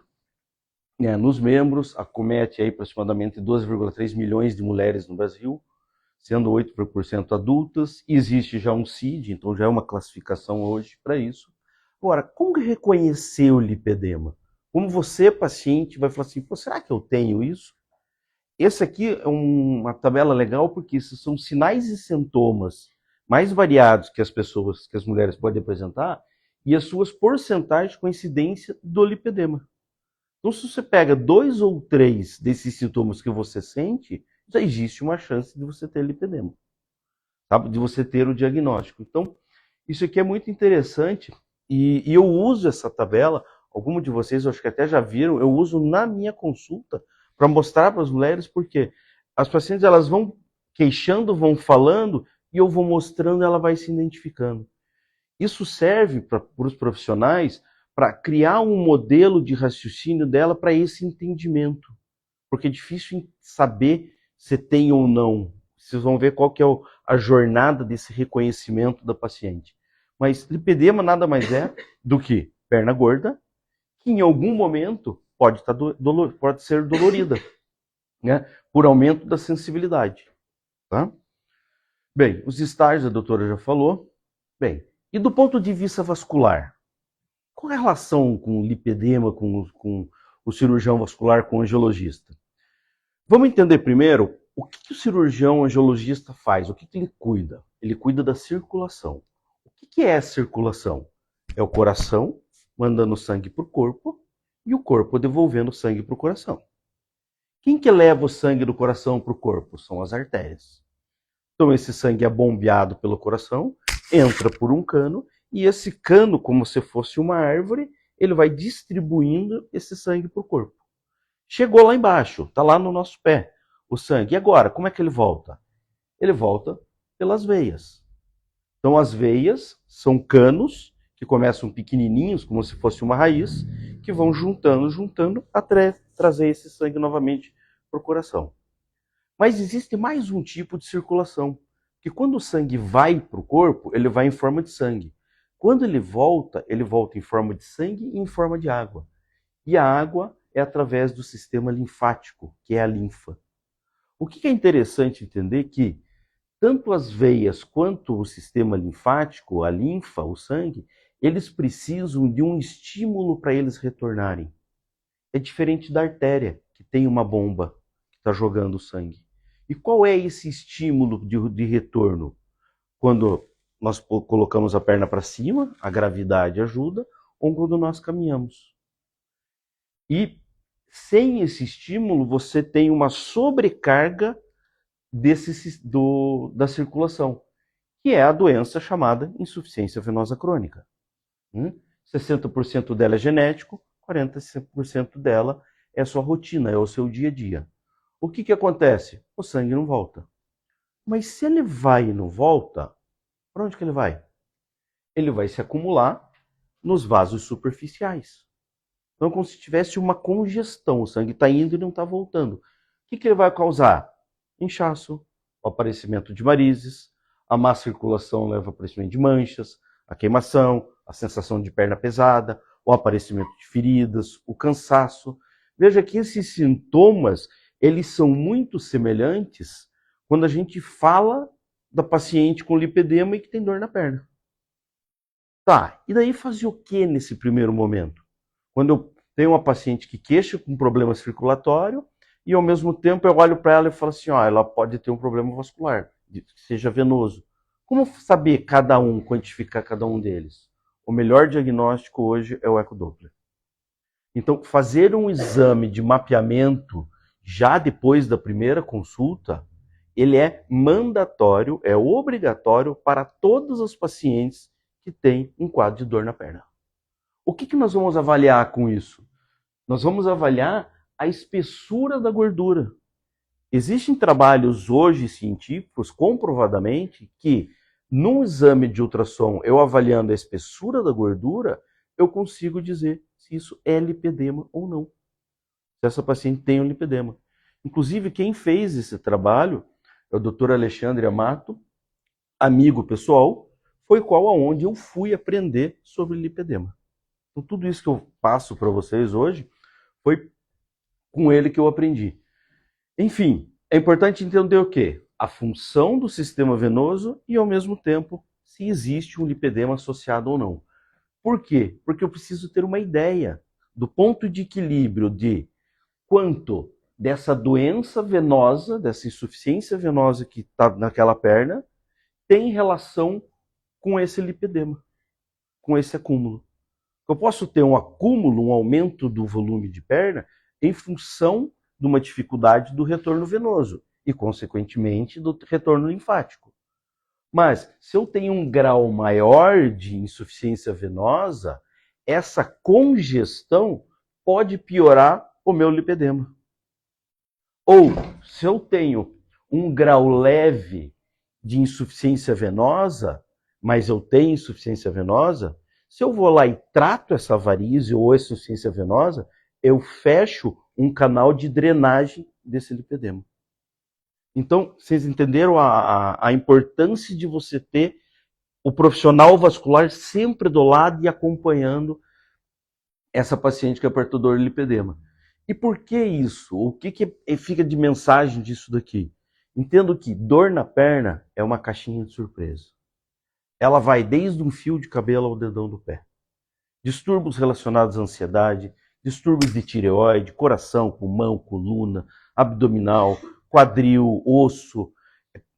né, nos membros, acomete aí aproximadamente 12,3 milhões de mulheres no Brasil, sendo 8% adultas, existe já um CID, então já é uma classificação hoje para isso. Agora, como reconhecer o lipedema? Como você, paciente, vai falar assim, será que eu tenho isso? Esse aqui é uma tabela legal porque esses são sinais e sintomas mais variados que as mulheres podem apresentar e as suas porcentagens de coincidência do lipedema. Então, se você pega 2 ou 3 desses sintomas que você sente, já existe uma chance de você ter lipedema, tá? De você ter o diagnóstico. Então, isso aqui é muito interessante e eu uso essa tabela, alguns de vocês eu acho que até já viram, eu uso na minha consulta para mostrar para as mulheres, porque as pacientes elas vão queixando, vão falando e eu vou mostrando e ela vai se identificando. Isso serve para os profissionais para criar um modelo de raciocínio dela para esse entendimento. Porque é difícil saber se tem ou não. Vocês vão ver qual que é a jornada desse reconhecimento da paciente. Mas lipedema nada mais é do que perna gorda, que em algum momento pode ser dolorida, né? Por aumento da sensibilidade. Tá? Bem, os estágios a doutora já falou. Bem, e do ponto de vista vascular? Qual é a relação com o lipedema, com o cirurgião vascular, com o angiologista? Vamos entender primeiro o que o cirurgião angiologista faz, o que ele cuida? Ele cuida da circulação. O que é a circulação? É o coração mandando sangue para o corpo e o corpo devolvendo sangue para o coração. Quem que leva o sangue do coração para o corpo? São as artérias. Então esse sangue é bombeado pelo coração, entra por um cano, e esse cano, como se fosse uma árvore, ele vai distribuindo esse sangue para o corpo. Chegou lá embaixo, está lá no nosso pé, o sangue. E agora, como é que ele volta? Ele volta pelas veias. Então as veias são canos que começam pequenininhos, como se fosse uma raiz, que vão juntando, até trazer esse sangue novamente para o coração. Mas existe mais um tipo de circulação, que quando o sangue vai para o corpo, ele vai em forma de sangue. Quando ele volta em forma de sangue e em forma de água. E a água é através do sistema linfático, que é a linfa. O que é interessante entender que tanto as veias quanto o sistema linfático, a linfa, o sangue, eles precisam de um estímulo para eles retornarem. É diferente da artéria, que tem uma bomba que está jogando o sangue. E qual é esse estímulo de retorno? Quando nós colocamos a perna para cima, a gravidade ajuda, ou quando nós caminhamos. E sem esse estímulo, você tem uma sobrecarga da circulação, que é a doença chamada insuficiência venosa crônica. 60% dela é genético, 40% dela é sua rotina, é o seu dia a dia. O que acontece? O sangue não volta. Mas se ele vai e não volta, para onde que ele vai? Ele vai se acumular nos vasos superficiais. Então, é como se tivesse uma congestão. O sangue está indo e não está voltando. O que ele vai causar? Inchaço, o aparecimento de varizes, a má circulação leva ao aparecimento de manchas, a queimação, a sensação de perna pesada, o aparecimento de feridas, o cansaço. Veja que esses sintomas, eles são muito semelhantes quando a gente fala da paciente com lipedema e que tem dor na perna. Tá, e daí fazer o que nesse primeiro momento? Quando eu tenho uma paciente que queixa com problema circulatório e ao mesmo tempo eu olho para ela e falo assim, ela pode ter um problema vascular, que seja venoso. Como saber cada um, quantificar cada um deles? O melhor diagnóstico hoje é o ecodoppler. Então, fazer um exame de mapeamento já depois da primeira consulta, ele é mandatório, é obrigatório para todos os pacientes que têm um quadro de dor na perna. O que nós vamos avaliar com isso? Nós vamos avaliar a espessura da gordura. Existem trabalhos hoje científicos, comprovadamente, que num exame de ultrassom, eu avaliando a espessura da gordura, eu consigo dizer se isso é lipedema ou não. Se essa paciente tem um lipedema. Inclusive, quem fez esse trabalho é o Dr. Alexandre Amato, amigo pessoal, foi qual aonde eu fui aprender sobre lipedema. Então, tudo isso que eu passo para vocês hoje foi com ele que eu aprendi. Enfim, é importante entender o quê? A função do sistema venoso e, ao mesmo tempo, se existe um lipedema associado ou não. Por quê? Porque eu preciso ter uma ideia do ponto de equilíbrio de quanto dessa doença venosa, dessa insuficiência venosa que está naquela perna, tem relação com esse lipedema, com esse acúmulo. Eu posso ter um acúmulo, um aumento do volume de perna em função de uma dificuldade do retorno venoso e, consequentemente, do retorno linfático. Mas, se eu tenho um grau maior de insuficiência venosa, essa congestão pode piorar o meu lipedema. Ou, se eu tenho um grau leve de insuficiência venosa, mas eu tenho insuficiência venosa, se eu vou lá e trato essa varize ou essa insuficiência venosa, eu fecho um canal de drenagem desse lipedema. Então, vocês entenderam a importância de você ter o profissional vascular sempre do lado e acompanhando essa paciente que é portadora de lipedema. E por que isso? O que fica de mensagem disso daqui? Entendo que dor na perna é uma caixinha de surpresa. Ela vai desde um fio de cabelo ao dedão do pé. Distúrbios relacionados à ansiedade, distúrbios de tireoide, coração, pulmão, coluna, abdominal, quadril, osso,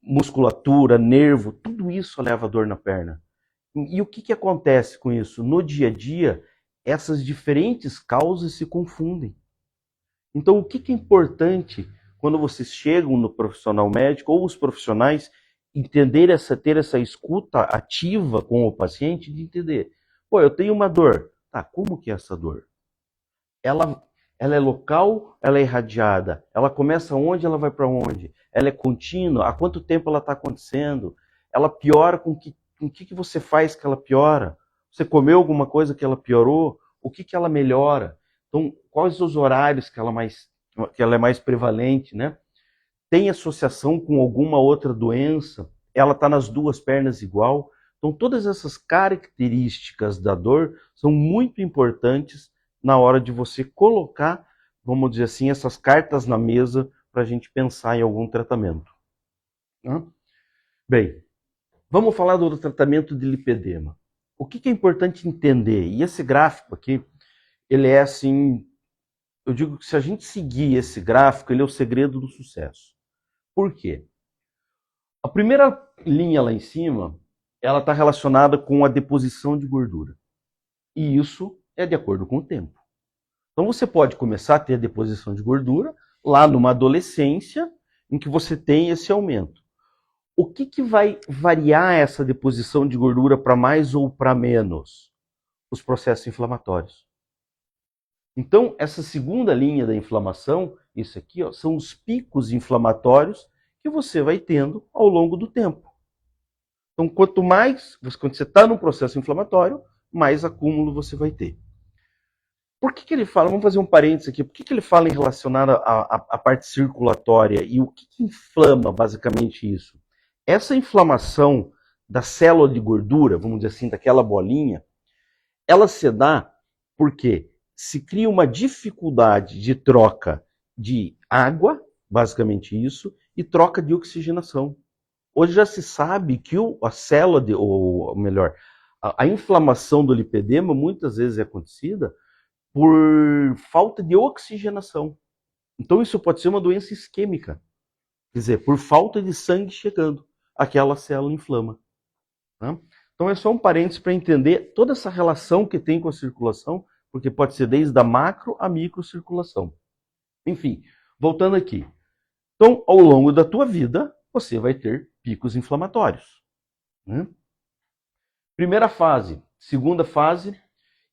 musculatura, nervo, tudo isso leva a dor na perna. E o que acontece com isso? No dia a dia, essas diferentes causas se confundem. Então, o que é importante quando vocês chegam no profissional médico ou os profissionais ter essa escuta ativa com o paciente, de entender, eu tenho uma dor. Tá, como que é essa dor? Ela é local, ela é irradiada? Ela começa onde, ela vai para onde? Ela é contínua? Há quanto tempo ela está acontecendo? Ela piora com o que você faz que ela piora? Você comeu alguma coisa que ela piorou? O que ela melhora? Então, quais os horários que ela é mais prevalente, né? Tem associação com alguma outra doença? Ela está nas duas pernas igual? Então, todas essas características da dor são muito importantes na hora de você colocar, vamos dizer assim, essas cartas na mesa para a gente pensar em algum tratamento. Bem, vamos falar do tratamento de lipedema. O que é importante entender? E esse gráfico aqui, ele é assim, eu digo que se a gente seguir esse gráfico, ele é o segredo do sucesso. Por quê? A primeira linha lá em cima ela está relacionada com a deposição de gordura. E isso é de acordo com o tempo. Então você pode começar a ter a deposição de gordura lá numa adolescência em que você tem esse aumento. O que vai variar essa deposição de gordura para mais ou para menos? Os processos inflamatórios. Então, essa segunda linha da inflamação, isso aqui, ó, são os picos inflamatórios que você vai tendo ao longo do tempo. Então, quanto mais, quando você está num processo inflamatório, mais acúmulo você vai ter. Por que ele fala, vamos fazer um parênteses aqui, por que ele fala em relacionado à parte circulatória e o que inflama basicamente isso? Essa inflamação da célula de gordura, vamos dizer assim, daquela bolinha, ela se dá porque se cria uma dificuldade de troca de água, basicamente isso, e troca de oxigenação. Hoje já se sabe que a célula, ou melhor, a inflamação do lipedema muitas vezes é acontecida por falta de oxigenação. Então isso pode ser uma doença isquêmica. Quer dizer, por falta de sangue chegando, aquela célula inflama. Tá? Então é só um parênteses para entender toda essa relação que tem com a circulação, porque pode ser desde a macro a microcirculação. Enfim, voltando aqui. Então, ao longo da tua vida, você vai ter picos inflamatórios. Né? Primeira fase, segunda fase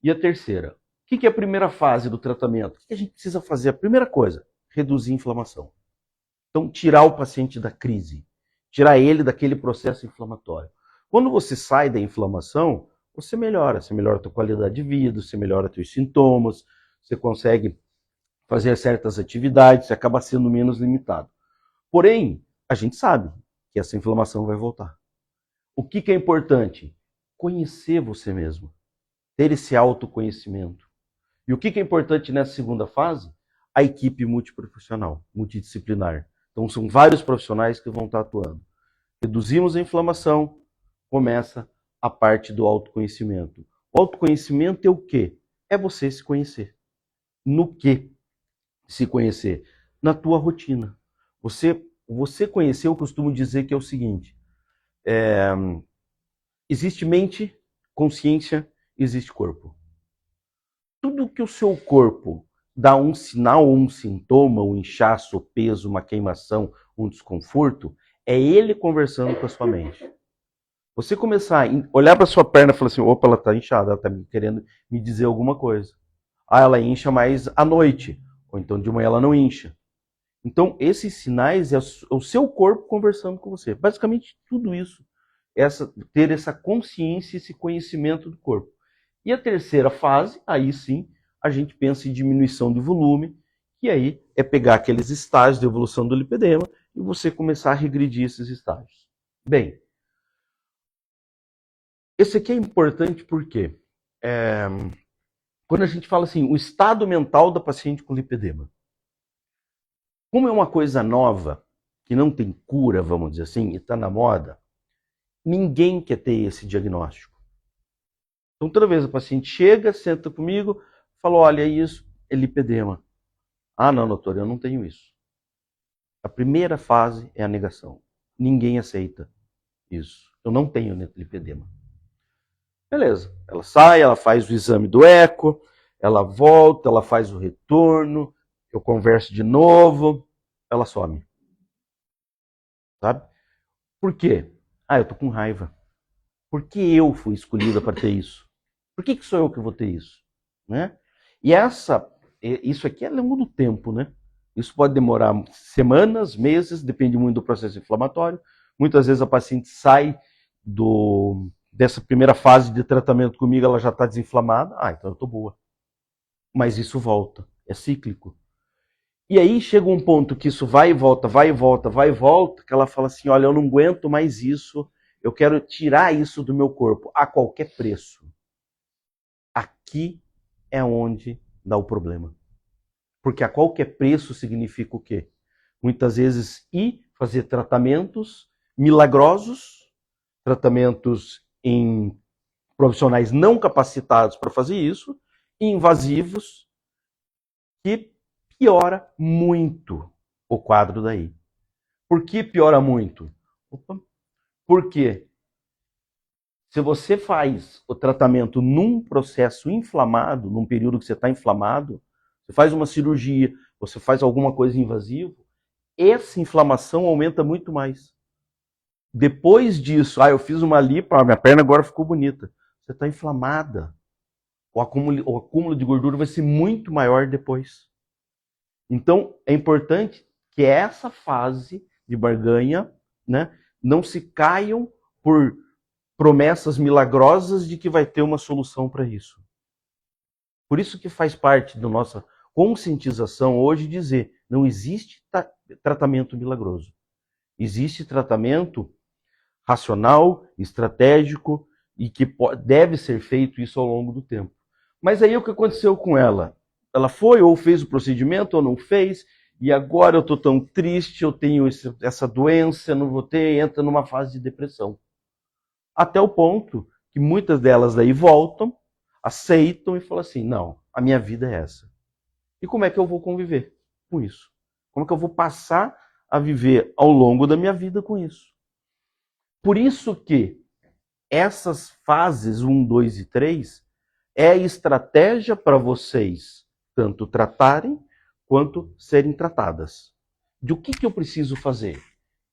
e a terceira. O que é a primeira fase do tratamento? O que a gente precisa fazer? A primeira coisa, reduzir a inflamação. Então, tirar o paciente da crise, tirar ele daquele processo inflamatório. Quando você sai da inflamação, você melhora a tua qualidade de vida, você melhora os teus sintomas, você consegue fazer certas atividades, você acaba sendo menos limitado. Porém, a gente sabe que essa inflamação vai voltar. O que é importante? Conhecer você mesmo, ter esse autoconhecimento. E o que é importante nessa segunda fase? A equipe multiprofissional, multidisciplinar. Então, são vários profissionais que vão estar atuando. Reduzimos a inflamação, começa a parte do autoconhecimento. O autoconhecimento é o quê? É você se conhecer. No que se conhecer? Na tua rotina. Você conhecer, eu costumo dizer que é o seguinte, existe mente, consciência, existe corpo. Tudo que o seu corpo dá um sinal, um sintoma, um inchaço, um peso, uma queimação, um desconforto, é ele conversando com a sua mente. Você começar a olhar para sua perna e falar assim, opa, ela está inchada, ela está querendo me dizer alguma coisa. Ah, ela incha mais à noite, ou então de manhã ela não incha. Então, esses sinais é o seu corpo conversando com você. Basicamente, tudo isso, ter essa consciência, esse conhecimento do corpo. E a terceira fase, aí sim, a gente pensa em diminuição de volume, que aí é pegar aqueles estágios de evolução do lipedema e você começar a regredir esses estágios. Bem, esse aqui é importante porque quando a gente fala assim, o estado mental da paciente com lipedema. Como é uma coisa nova, que não tem cura, vamos dizer assim, e está na moda, ninguém quer ter esse diagnóstico. Então, toda vez a paciente chega, senta comigo, fala, olha, isso é lipedema. Ah, não, doutor, eu não tenho isso. A primeira fase é a negação. Ninguém aceita isso. Eu não tenho lipedema. Beleza. Ela sai, ela faz o exame do eco, ela volta, ela faz o retorno, eu converso de novo, ela some. Sabe? Por quê? Ah, eu tô com raiva. Por que eu fui escolhida para ter isso? Por que sou eu que vou ter isso? Né? E isso aqui é ao longo do tempo, né? Isso pode demorar semanas, meses, depende muito do processo inflamatório. Muitas vezes a paciente sai dessa primeira fase de tratamento comigo, ela já está desinflamada. Ah, então eu estou boa. Mas isso volta, é cíclico. E aí chega um ponto que isso vai e volta, vai e volta, vai e volta, que ela fala assim, olha, eu não aguento mais isso, eu quero tirar isso do meu corpo a qualquer preço. Aqui é onde dá o problema. Porque a qualquer preço significa o quê? Muitas vezes ir fazer tratamentos milagrosos, tratamentos em profissionais não capacitados para fazer isso, invasivos, que piora muito o quadro daí. Por que piora muito? Por quê? Se você faz o tratamento num processo inflamado, num período que você está inflamado, você faz uma cirurgia, você faz alguma coisa invasiva, essa inflamação aumenta muito mais. Depois disso, eu fiz uma lipo, minha perna agora ficou bonita. Você está inflamada. O acúmulo de gordura vai ser muito maior depois. Então, é importante que essa fase de barganha, né, não se caiam por promessas milagrosas de que vai ter uma solução para isso. Por isso que faz parte da nossa conscientização hoje dizer, não existe tratamento milagroso. Existe tratamento racional, estratégico e que deve ser feito isso ao longo do tempo. Mas aí o que aconteceu com ela? Ela foi ou fez o procedimento ou não fez, e agora eu estou tão triste, eu tenho essa doença, eu não vou ter, entra numa fase de depressão. Até o ponto que muitas delas daí voltam, aceitam e falam assim, não, a minha vida é essa. E como é que eu vou conviver com isso? Como é que eu vou passar a viver ao longo da minha vida com isso? Por isso que essas fases 1, 2 e 3 é estratégia para vocês tanto tratarem quanto serem tratadas. De o que eu preciso fazer?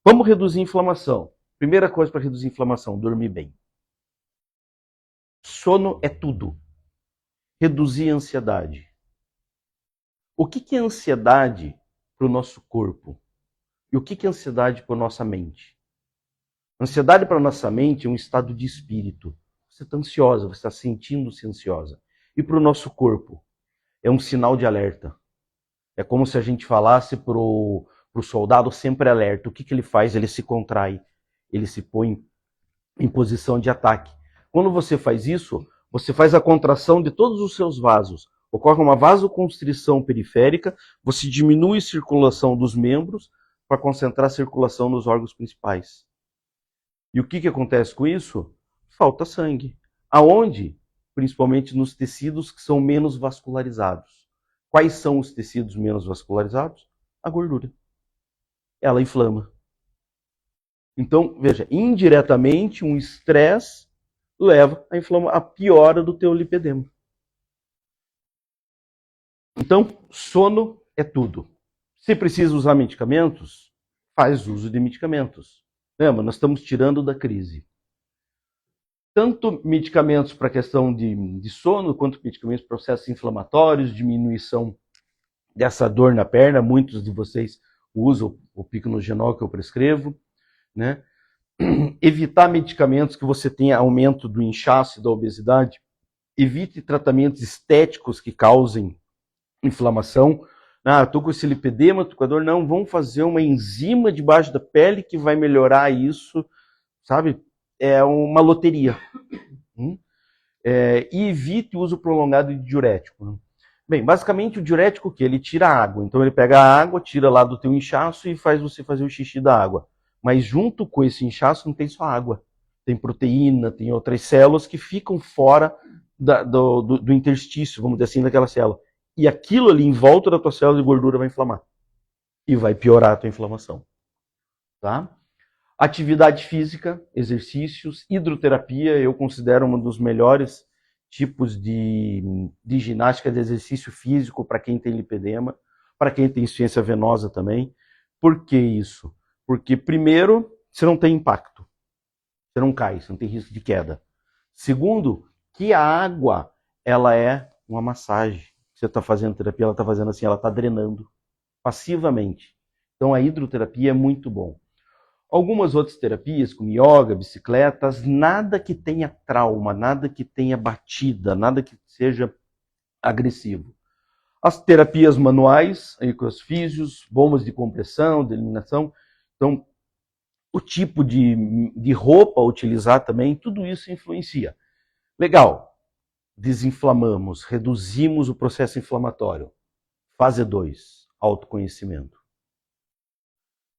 Vamos reduzir a inflamação. Primeira coisa para reduzir a inflamação, dormir bem. Sono é tudo. Reduzir a ansiedade. O que é ansiedade para o nosso corpo? E o que é ansiedade para a nossa mente? Ansiedade para a nossa mente é um estado de espírito. Você está ansiosa, você está sentindo-se ansiosa. E para o nosso corpo? É um sinal de alerta. É como se a gente falasse para o soldado sempre alerta. O que ele faz? Ele se contrai. Ele se põe em posição de ataque. Quando você faz isso, você faz a contração de todos os seus vasos. Ocorre uma vasoconstrição periférica, você diminui a circulação dos membros para concentrar a circulação nos órgãos principais. E o que acontece com isso? Falta sangue. Aonde? Principalmente nos tecidos que são menos vascularizados. Quais são os tecidos menos vascularizados? A gordura. Ela inflama. Então, veja, indiretamente um estresse leva a piora do teu lipedema. Então, sono é tudo. Se precisa usar medicamentos, faz uso de medicamentos. Lembra, nós estamos tirando da crise. Tanto medicamentos para a questão de sono, quanto medicamentos para processos inflamatórios, diminuição dessa dor na perna. Muitos de vocês usam o piconogenol que eu prescrevo. Né? Evitar medicamentos que você tenha aumento do inchaço e da obesidade. Evite tratamentos estéticos que causem inflamação. Estou com esse lipedema, estou com a dor. Não, vamos fazer uma enzima debaixo da pele que vai melhorar isso, sabe? É uma loteria. E evite o uso prolongado de diurético. Bem, basicamente o diurético o quê? Ele tira a água. Então ele pega a água, tira lá do teu inchaço e faz você fazer o xixi da água. Mas junto com esse inchaço não tem só água. Tem proteína, tem outras células que ficam fora do interstício, vamos dizer assim, daquela célula. E aquilo ali em volta da tua célula de gordura vai inflamar. E vai piorar a tua inflamação. Tá? Atividade física, exercícios, hidroterapia, eu considero um dos melhores tipos de ginástica de exercício físico para quem tem lipedema, para quem tem insuficiência venosa também. Por que isso? Porque, primeiro, você não tem impacto. Você não cai, você não tem risco de queda. Segundo, que a água, ela é uma massagem. Você está fazendo terapia, ela está fazendo assim, ela está drenando passivamente. Então, a hidroterapia é muito bom. Algumas outras terapias, como yoga, bicicletas, nada que tenha trauma, nada que tenha batida, nada que seja agressivo. As terapias manuais, aí com os físios, bombas de compressão, de eliminação. Então, o tipo de roupa a utilizar também, tudo isso influencia. Legal, desinflamamos, reduzimos o processo inflamatório. Fase 2, autoconhecimento.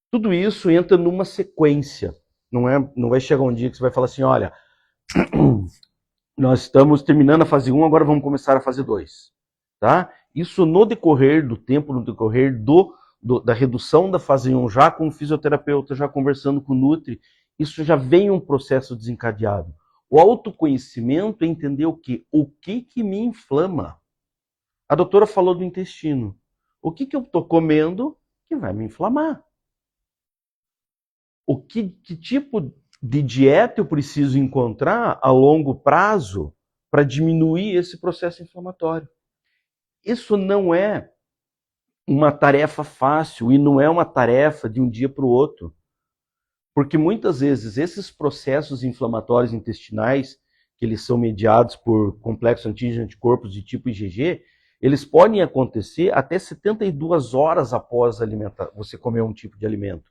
Tudo isso entra numa sequência. Não vai chegar um dia que você vai falar assim, olha, nós estamos terminando a fase 1, agora vamos começar a fase 2. Tá? Isso no decorrer do tempo, no decorrer da redução da fase 1, já com o fisioterapeuta, já conversando com o Nutri, isso já vem um processo desencadeado. O autoconhecimento é entender o quê? O que que me inflama? A doutora falou do intestino. O que que eu estou comendo que vai me inflamar? Que tipo de dieta eu preciso encontrar a longo prazo para diminuir esse processo inflamatório? Isso não é uma tarefa fácil e não é uma tarefa de um dia para o outro. Porque muitas vezes esses processos inflamatórios intestinais, que eles são mediados por complexos antígeno-anticorpos de tipo IgG, eles podem acontecer até 72 horas após você comer um tipo de alimento.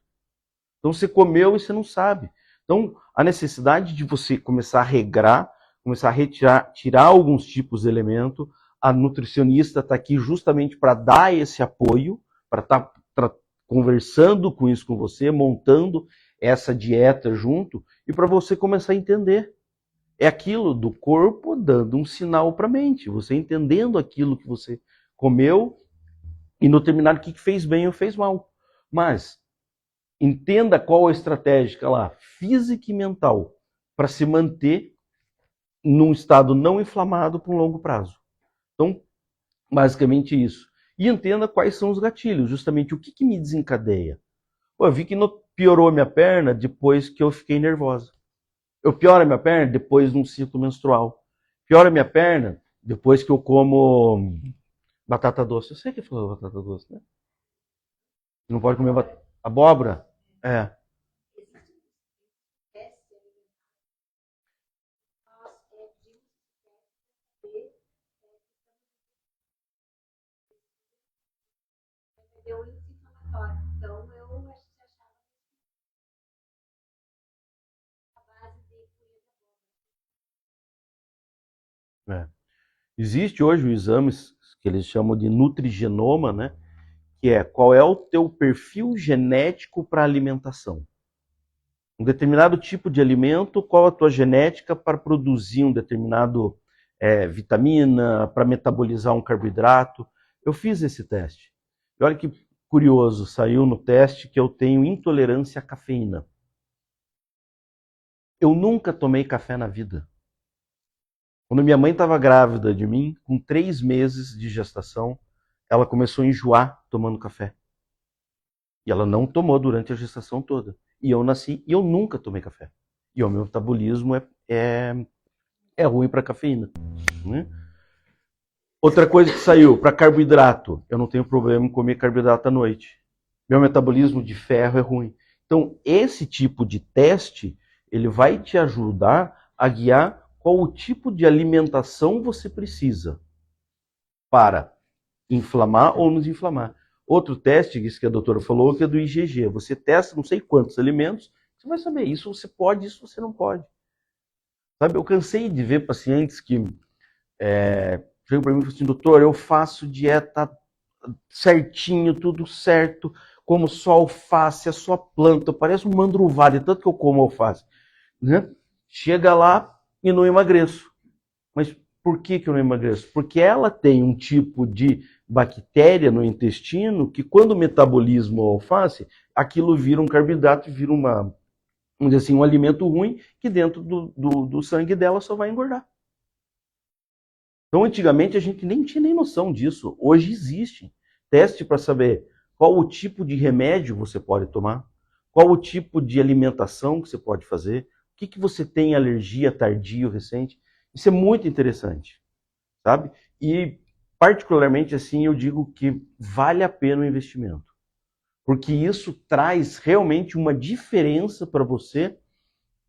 Então você comeu e você não sabe. Então a necessidade de você começar a regrar, começar a tirar alguns tipos de elemento, a nutricionista está aqui justamente para dar esse apoio, para estar conversando com isso com você, montando essa dieta junto, e para você começar a entender. É aquilo do corpo dando um sinal para a mente, você entendendo aquilo que você comeu e no terminado o que fez bem ou fez mal. Mas entenda qual a estratégia lá, física e mental, para se manter num estado não inflamado por um longo prazo. Então, basicamente isso. E entenda quais são os gatilhos, justamente o que me desencadeia. Eu vi que piorou a minha perna depois que eu fiquei nervosa. Eu pioro a minha perna depois de um ciclo menstrual. Piora a minha perna depois que eu como batata doce. Eu sei que falou batata doce, né? Não pode comer abóbora? É. Deu índice inflamatório. Então, eu acho que achava a base de Existe hoje o exame que eles chamam de nutrigenoma, né? Que é qual é o teu perfil genético para alimentação. Um determinado tipo de alimento, qual a tua genética para produzir um determinado vitamina, para metabolizar um carboidrato. Eu fiz esse teste. E olha que curioso, saiu no teste que eu tenho intolerância à cafeína. Eu nunca tomei café na vida. Quando minha mãe estava grávida de mim, com 3 meses de gestação, ela começou a enjoar tomando café. E ela não tomou durante a gestação toda. E eu nasci e eu nunca tomei café. E o meu metabolismo é ruim para cafeína. Né? Outra coisa que saiu, para carboidrato. Eu não tenho problema em comer carboidrato à noite. Meu metabolismo de ferro é ruim. Então, esse tipo de teste, ele vai te ajudar a guiar qual o tipo de alimentação você precisa para inflamar ou nos inflamar. Outro teste, isso que a doutora falou, que é do IgG. Você testa não sei quantos alimentos, você vai saber, isso você pode, isso você não pode. Sabe, eu cansei de ver pacientes que chegam para mim e falam assim, doutor, eu faço dieta certinho, tudo certo, como só alface, é só planta, parece um mandruvá, de tanto que eu como alface. Né? Chega lá e não emagreço. Mas por que eu não emagreço? Porque ela tem um tipo de bactéria no intestino que quando metabolismo a alface, aquilo vira um carboidrato, vira vamos dizer assim, um alimento ruim que dentro do sangue dela só vai engordar. Então, antigamente, a gente nem tinha nem noção disso. Hoje existe teste para saber qual o tipo de remédio você pode tomar, qual o tipo de alimentação que você pode fazer, o que você tem alergia tardia ou recente. Isso é muito interessante, sabe? E, particularmente, assim, eu digo que vale a pena o investimento. Porque isso traz realmente uma diferença para você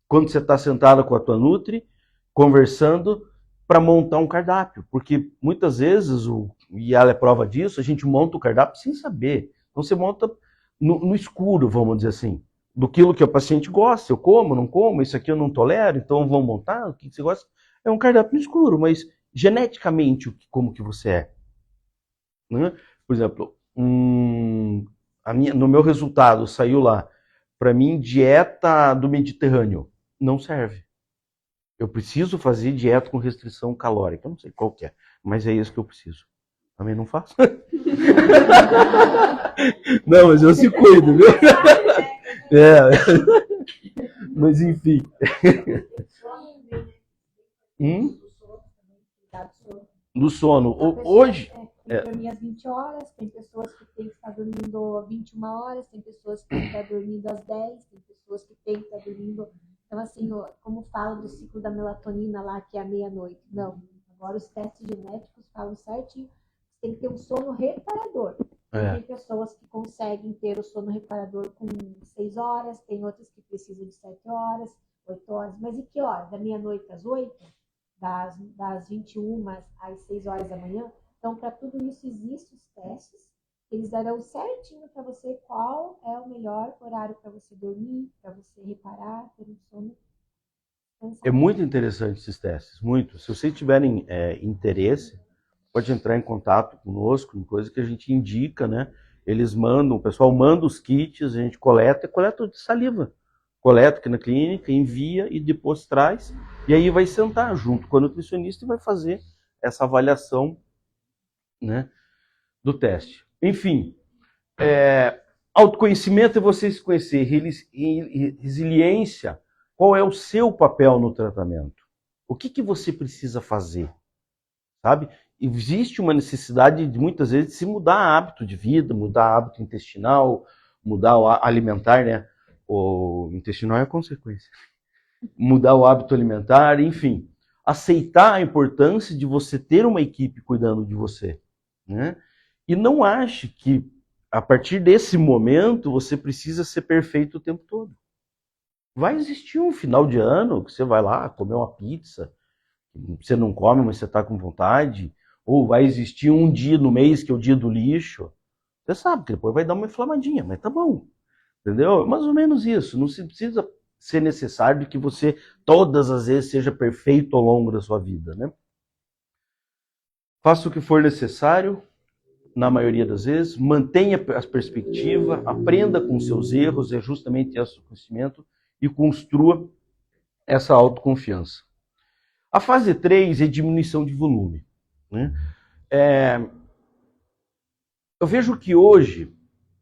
quando você está sentado com a tua Nutri, conversando, para montar um cardápio. Porque muitas vezes, e ela é prova disso, a gente monta o cardápio sem saber. Então você monta no escuro, vamos dizer assim. Do que o paciente gosta, eu como, não como, isso aqui eu não tolero, então vamos montar, o que você gosta. É um cardápio no escuro, mas geneticamente como que você é. Né? Por exemplo, no meu resultado saiu lá, para mim, dieta do Mediterrâneo. Não serve. Eu preciso fazer dieta com restrição calórica. Eu não sei qual que é, mas é isso que eu preciso. Também não faço. Não, mas eu se cuido, viu? Mas enfim. Do sono também, cuidar do sono. Do sono. A pessoa Hoje, tem que dormir às 20 horas, tem pessoas que têm que estar dormindo 21 horas, tem pessoas que têm que estar dormindo às 10, tem pessoas que têm que estar dormindo. Então, assim, como fala do ciclo da melatonina lá, que é à meia-noite. Não. Agora os testes genéticos falam certinho. Você tem que ter um sono reparador. Tem pessoas que conseguem ter o sono reparador com 6 horas, tem outras que precisam de 7 horas, 8 horas. Mas e que horas? Da meia-noite às 8? Das 21 às 6 horas da manhã? Então, para tudo isso, existem os testes. Eles darão certinho para você qual é o melhor horário para você dormir, para você reparar, ter um sono cansado. é muito interessante esses testes, muito. Se vocês tiverem interesse, pode entrar em contato conosco, em coisa que a gente indica, né? Eles mandam, o pessoal manda os kits, a gente coleta de saliva. Coleta aqui na clínica, envia e depois traz. E aí vai sentar junto com a nutricionista e vai fazer essa avaliação, né, do teste. Enfim, autoconhecimento é você se conhecer. Resiliência, qual é o seu papel no tratamento? O que você precisa fazer? Sabe? Existe uma necessidade, muitas vezes, de se mudar hábito de vida, mudar hábito intestinal, mudar o alimentar, né? O intestinal é a consequência. Mudar o hábito alimentar, enfim. Aceitar a importância de você ter uma equipe cuidando de você, né? E não ache que, a partir desse momento, você precisa ser perfeito o tempo todo. Vai existir um final de ano que você vai lá comer uma pizza, você não come, mas você está com vontade, ou vai existir um dia no mês que é o dia do lixo. Você sabe que depois vai dar uma inflamadinha, mas tá bom. Entendeu? Mais ou menos isso. Não se precisa ser necessário que você todas as vezes seja perfeito ao longo da sua vida, né? Faça o que for necessário, na maioria das vezes, mantenha a perspectiva, aprenda com seus erros, é justamente esse o conhecimento, e construa essa autoconfiança. A fase 3 é diminuição de volume, né? Eu vejo que hoje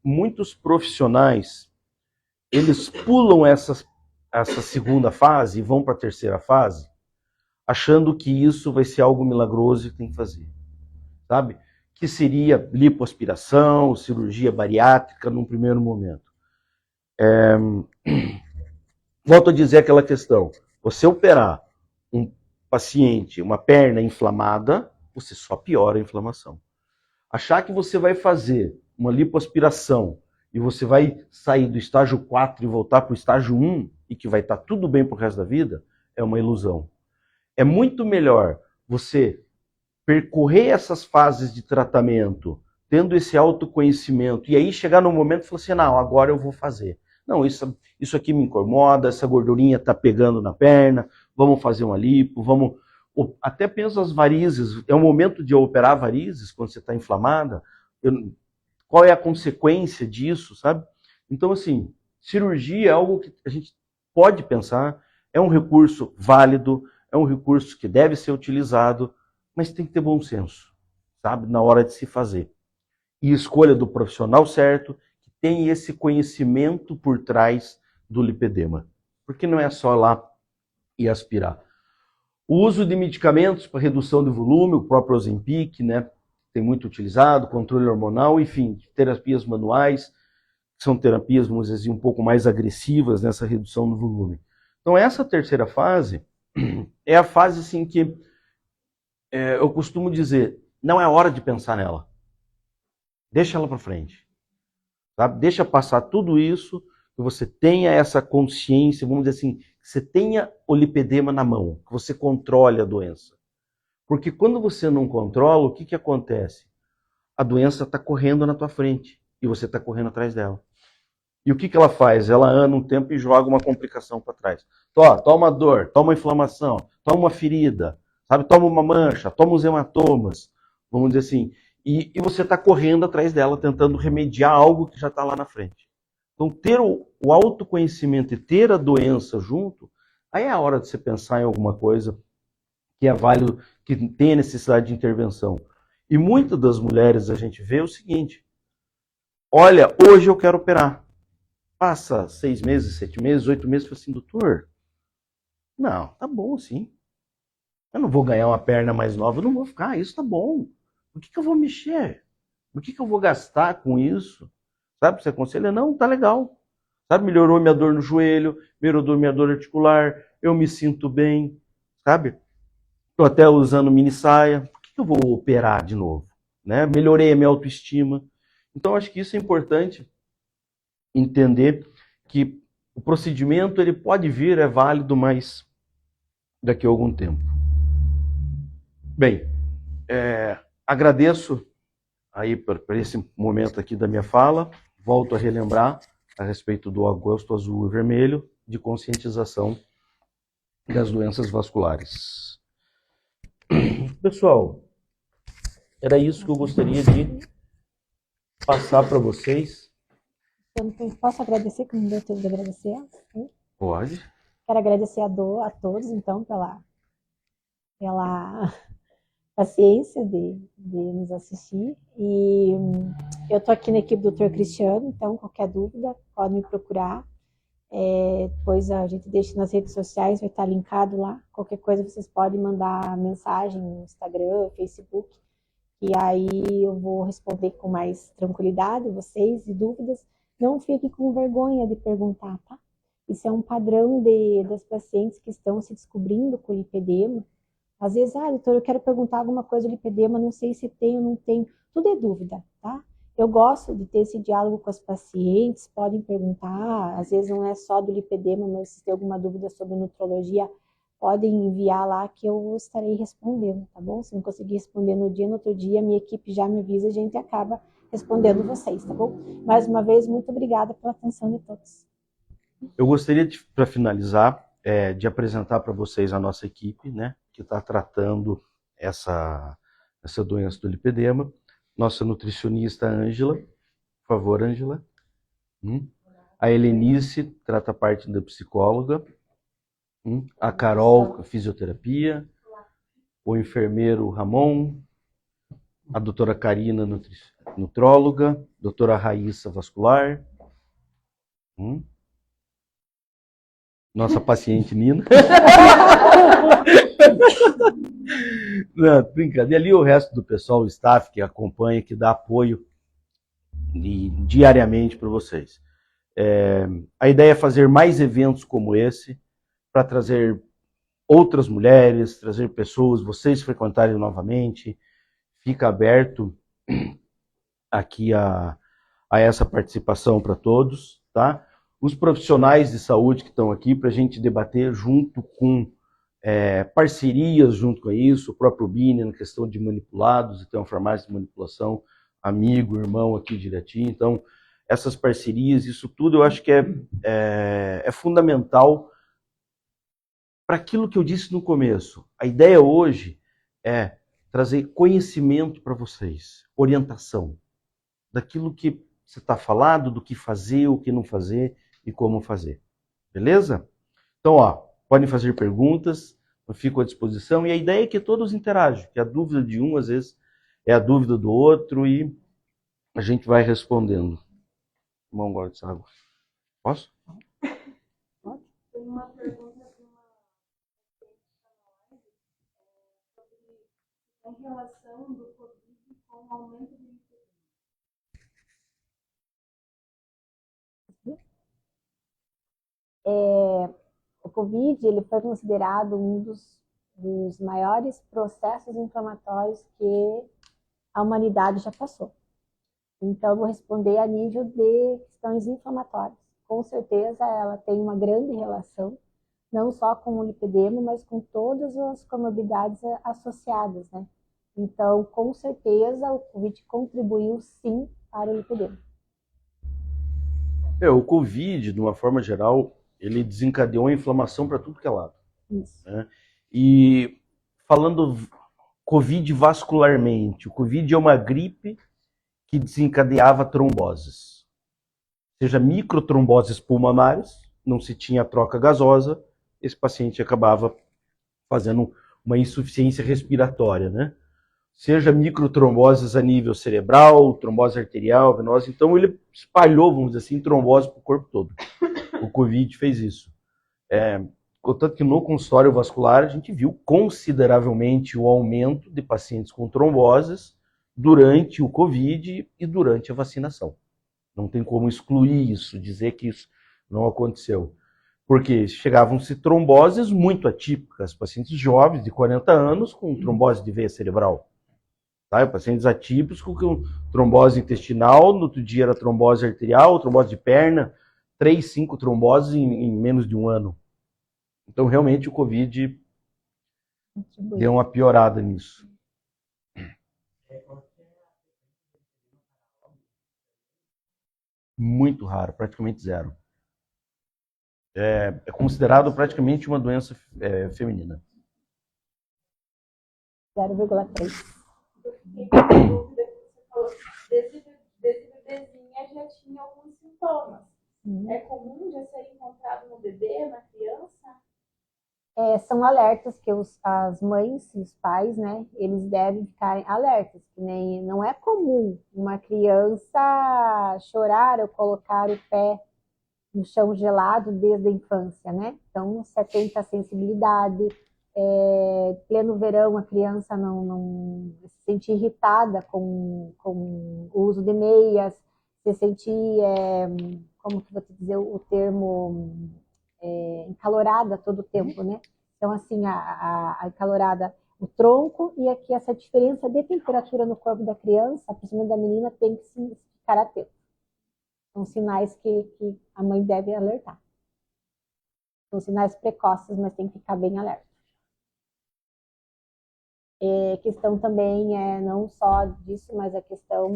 muitos profissionais eles pulam essa segunda fase e vão para a terceira fase, achando que isso vai ser algo milagroso e tem que fazer, sabe? Que seria lipoaspiração, cirurgia bariátrica num primeiro momento. Volto a dizer aquela questão: você operar um paciente, uma perna inflamada, você só piora a inflamação. Achar que você vai fazer uma lipoaspiração e você vai sair do estágio 4 e voltar para o estágio 1 e que vai estar tudo bem para o resto da vida, é uma ilusão. É muito melhor você percorrer essas fases de tratamento, tendo esse autoconhecimento, e aí chegar no momento e falar assim, não, agora eu vou fazer. Não, isso aqui me incomoda, essa gordurinha está pegando na perna, vamos fazer uma lipo, vamos... Até penso as varizes, é o momento de operar varizes, quando você está inflamada, qual é a consequência disso, sabe? Então, assim, cirurgia é algo que a gente pode pensar, é um recurso válido, é um recurso que deve ser utilizado, mas tem que ter bom senso, sabe? Na hora de se fazer. E escolha do profissional certo, que tem esse conhecimento por trás do lipedema. Porque não é só lá e aspirar. O uso de medicamentos para redução de volume, o próprio Ozempic, né? Tem muito utilizado, controle hormonal, enfim, terapias manuais, que são terapias, vamos dizer assim, um pouco mais agressivas nessa redução do volume. Então, essa terceira fase é a fase assim, que eu costumo dizer, não é hora de pensar nela. Deixa ela para frente. Sabe? Deixa passar tudo isso, que você tenha essa consciência, vamos dizer assim, que você tenha o lipedema na mão, que você controle a doença. Porque quando você não controla, o que acontece? A doença está correndo na tua frente e você está correndo atrás dela. E o que ela faz? Ela anda um tempo e joga uma complicação para trás. Toma dor, toma inflamação, toma uma ferida, sabe? Toma uma mancha, toma os hematomas, vamos dizer assim. E você está correndo atrás dela, tentando remediar algo que já está lá na frente. Então, ter o autoconhecimento e ter a doença junto, aí é a hora de você pensar em alguma coisa que é válido, que tem a necessidade de intervenção. E muitas das mulheres a gente vê o seguinte, olha, hoje eu quero operar. Passa 6 meses, 7 meses, 8 meses, fala assim, doutor, não, tá bom assim. Eu não vou ganhar uma perna mais nova, eu não vou ficar, isso tá bom. Por que eu vou mexer? Por que eu vou gastar com isso? Sabe, você aconselha? Não, tá legal. Sabe, melhorou minha dor no joelho, melhorou minha dor articular, eu me sinto bem, sabe? Estou até usando mini saia, por que eu vou operar de novo? Né? Melhorei a minha autoestima. Então, acho que isso é importante entender que o procedimento ele pode vir, é válido, mas daqui a algum tempo. Bem, agradeço aí por esse momento aqui da minha fala. Volto a relembrar a respeito do agosto azul e vermelho de conscientização das doenças vasculares. Pessoal, era isso que eu gostaria de passar para vocês. Posso agradecer, que não deu tempo de agradecer? Pode. Quero agradecer a todos, então, pela paciência de nos assistir. E eu estou aqui na equipe do Dr. Cristiano, então, qualquer dúvida, pode me procurar. Depois a gente deixa nas redes sociais, vai estar linkado lá. Qualquer coisa vocês podem mandar mensagem no Instagram, Facebook, e aí eu vou responder com mais tranquilidade vocês e dúvidas. Não fiquem com vergonha de perguntar, tá? Isso é um padrão das pacientes que estão se descobrindo com lipedema. Às vezes, doutor, eu quero perguntar alguma coisa do lipedema, não sei se tem ou não tem. Tudo é dúvida, tá? Eu gosto de ter esse diálogo com as pacientes, podem perguntar, às vezes não é só do lipedema, mas se tem alguma dúvida sobre nutrologia, podem enviar lá que eu estarei respondendo, tá bom? Se não conseguir responder no outro dia, minha equipe já me avisa, a gente acaba respondendo vocês, tá bom? Mais uma vez, muito obrigada pela atenção de todos. Eu gostaria, para finalizar, de apresentar para vocês a nossa equipe, né, que está tratando essa doença do lipedema. Nossa nutricionista Ângela, por favor, Ângela. A Helenice trata a parte da psicóloga. A Carol, fisioterapia. O enfermeiro Ramon. A doutora Karina, nutróloga. Doutora Raíssa, vascular. Nossa paciente Nina. Não, brincadeira. E ali o resto do pessoal, o staff que acompanha, que dá apoio diariamente para vocês. A ideia é fazer mais eventos como esse, para trazer outras mulheres, trazer pessoas, vocês frequentarem novamente. Fica aberto aqui a essa participação para todos, tá? Os profissionais de saúde que estão aqui para a gente debater junto com parcerias junto com isso, o próprio Bini na questão de manipulados, e tem uma farmácia de manipulação, amigo, irmão aqui direitinho. Então, essas parcerias, isso tudo eu acho que é fundamental para aquilo que eu disse no começo. A ideia hoje é trazer conhecimento para vocês, orientação daquilo que você está falando, do que fazer, o que não fazer e como fazer. Beleza? Então, podem fazer perguntas, eu fico à disposição, e a ideia é que todos interajam, que a dúvida de um, às vezes, é a dúvida do outro, e a gente vai respondendo. Vamos agora de água. Posso? Tem uma pergunta de uma sobre a relação do Covid com o aumento do lipedema. O Covid ele foi considerado um dos maiores processos inflamatórios que a humanidade já passou. Então, eu vou responder a nível de questões inflamatórias. Com certeza, ela tem uma grande relação, não só com o lipedema, mas com todas as comorbidades associadas, né? Então, com certeza, o Covid contribuiu, sim, para o lipedema. O Covid, de uma forma geral, ele desencadeou a inflamação para tudo que é lado. Isso. Né? E falando Covid vascularmente, o Covid é uma gripe que desencadeava tromboses. Seja microtromboses pulmonares, não se tinha troca gasosa, esse paciente acabava fazendo uma insuficiência respiratória, né? Seja microtromboses a nível cerebral, trombose arterial, venosa, então ele espalhou, vamos dizer assim, trombose para o corpo todo. O Covid fez isso. Contanto que no consultório vascular a gente viu consideravelmente o aumento de pacientes com tromboses durante o Covid e durante a vacinação. Não tem como excluir isso, dizer que isso não aconteceu. Porque chegavam-se tromboses muito atípicas, pacientes jovens de 40 anos com trombose de veia cerebral. Tá? Pacientes atípicos com trombose intestinal, no outro dia era trombose arterial, trombose de perna, 3, 5 tromboses em menos de um ano. Então, realmente, o Covid deu uma piorada nisso. Muito raro, praticamente zero. É considerado praticamente uma doença feminina. 0,3. Eu fiquei com dúvida que você falou. Desde bebezinha já tinha alguns sintomas. É comum já ser encontrado no bebê, na criança? São alertas que as mães e os pais, né, eles devem ficarem alertas, que nem não é comum uma criança chorar ou colocar o pé no chão gelado desde a infância, né? Então, se atenta à sensibilidade. Pleno verão, a criança não se sentir irritada com o uso de meias, se sentir, como que vou te dizer o termo, encalorada todo o tempo, né? Então, assim, a encalorada, o tronco, e aqui essa diferença de temperatura no corpo da criança, principalmente da menina, tem que se ficar atento. São sinais que a mãe deve alertar. São sinais precoces, mas tem que ficar bem alerta. Questão também não só disso, mas a questão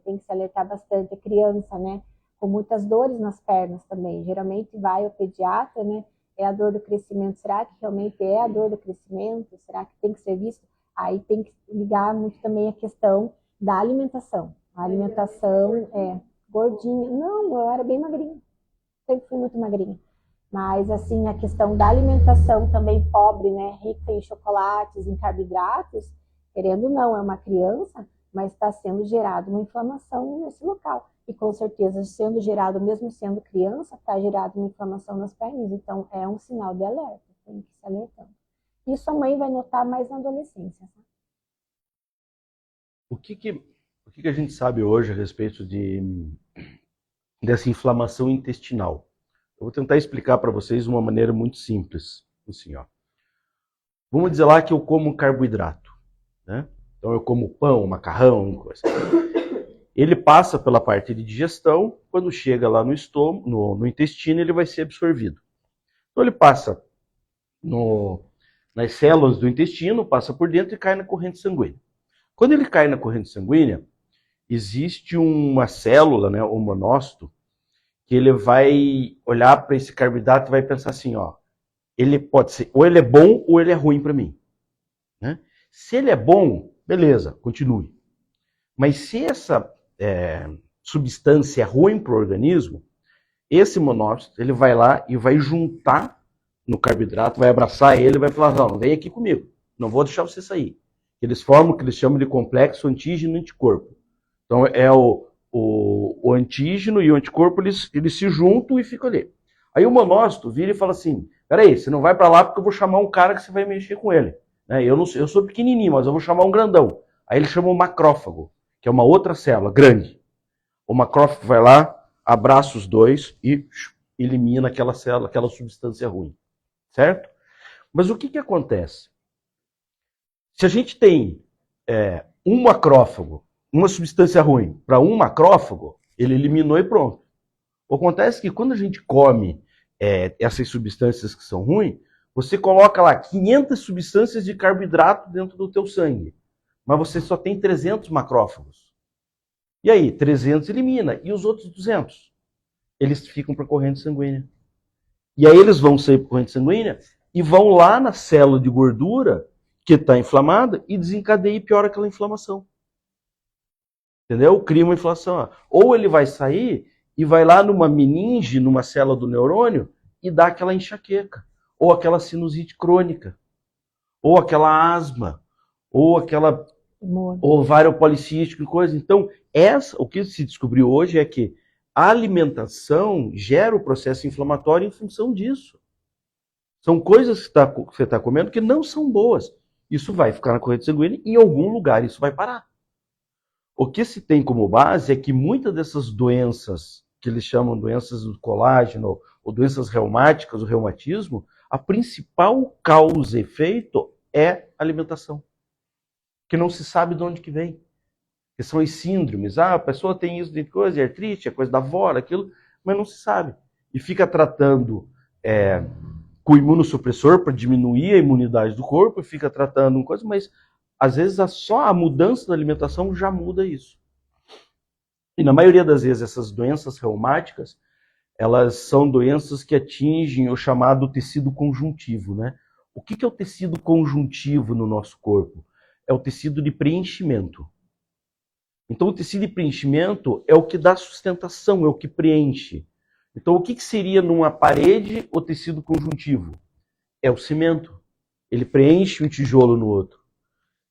tem que se alertar bastante a criança, né? Com muitas dores nas pernas também. Geralmente vai ao pediatra, né? É a dor do crescimento. Será que realmente é a dor do crescimento? Será que tem que ser visto? Aí tem que ligar muito também a questão da alimentação. A alimentação gordinha. Não, eu era bem magrinha. Sempre fui muito magrinha. Mas, assim, a questão da alimentação também pobre, né? Rica em chocolates, em carboidratos, querendo ou não, é uma criança, mas está sendo gerada uma inflamação nesse local. E, com certeza, sendo gerado, mesmo sendo criança, está gerada uma inflamação nas pernas. Então, é um sinal de alerta, tem que se alertando. Isso a mãe vai notar mais na adolescência. Tá? O que a gente sabe hoje a respeito dessa inflamação intestinal? Eu vou tentar explicar para vocês de uma maneira muito simples. Assim, ó. Vamos dizer lá que eu como carboidrato, né? Então eu como pão, macarrão, coisa. Ele passa pela parte de digestão, quando chega lá no estômago, no intestino, ele vai ser absorvido. Então ele passa nas células do intestino, passa por dentro e cai na corrente sanguínea. Quando ele cai na corrente sanguínea, existe uma célula, né, o monócito, que ele vai olhar para esse carboidrato e vai pensar assim, ó, ele pode ser, ou ele é bom ou ele é ruim para mim. Né? Se ele é bom, beleza, continue. Mas se essa substância é ruim para o organismo, esse monócito, ele vai lá e vai juntar no carboidrato, vai abraçar ele e vai falar, não, vem aqui comigo, não vou deixar você sair. Eles formam o que eles chamam de complexo antígeno-anticorpo. Então é o antígeno e o anticorpo, eles se juntam e ficam ali. Aí o monócito vira e fala assim, peraí, você não vai para lá porque eu vou chamar um cara que você vai mexer com ele. Eu sou pequenininho, mas eu vou chamar um grandão. Aí ele chama o macrófago, que é uma outra célula grande. O macrófago vai lá, abraça os dois e elimina aquela célula, aquela substância ruim. Certo? Mas o que acontece? Se a gente tem um macrófago, uma substância ruim, para um macrófago, ele eliminou e pronto. Acontece que quando a gente come essas substâncias que são ruins, você coloca lá 500 substâncias de carboidrato dentro do teu sangue, mas você só tem 300 macrófagos. E aí, 300 elimina, e os outros 200? Eles ficam para a corrente sanguínea. E aí eles vão sair para a corrente sanguínea e vão lá na célula de gordura que está inflamada e desencadeia e piora aquela inflamação. Entendeu? Cria uma inflamação. Ou ele vai sair e vai lá numa meninge, numa célula do neurônio, e dá aquela enxaqueca, ou aquela sinusite crônica, ou aquela asma, ou aquela ovário policístico e coisa. Então, o que se descobriu hoje é que a alimentação gera o processo inflamatório em função disso. São coisas que você está comendo que não são boas. Isso vai ficar na corrente sanguínea e em algum lugar isso vai parar. O que se tem como base é que muitas dessas doenças, que eles chamam doenças do colágeno ou doenças reumáticas, o reumatismo, a principal causa e efeito é alimentação. Que não se sabe de onde que vem. Que são as síndromes. Ah, a pessoa tem isso de coisa, é artrite, é coisa da avó, aquilo, mas não se sabe. E fica tratando com imunossupressor para diminuir a imunidade do corpo, e fica tratando uma coisa, mas às vezes só a mudança da alimentação já muda isso. E na maioria das vezes essas doenças reumáticas, elas são doenças que atingem o chamado tecido conjuntivo, né? O que é o tecido conjuntivo no nosso corpo? É o tecido de preenchimento. Então o tecido de preenchimento é o que dá sustentação, é o que preenche. Então o que seria numa parede o tecido conjuntivo? É o cimento. Ele preenche um tijolo no outro.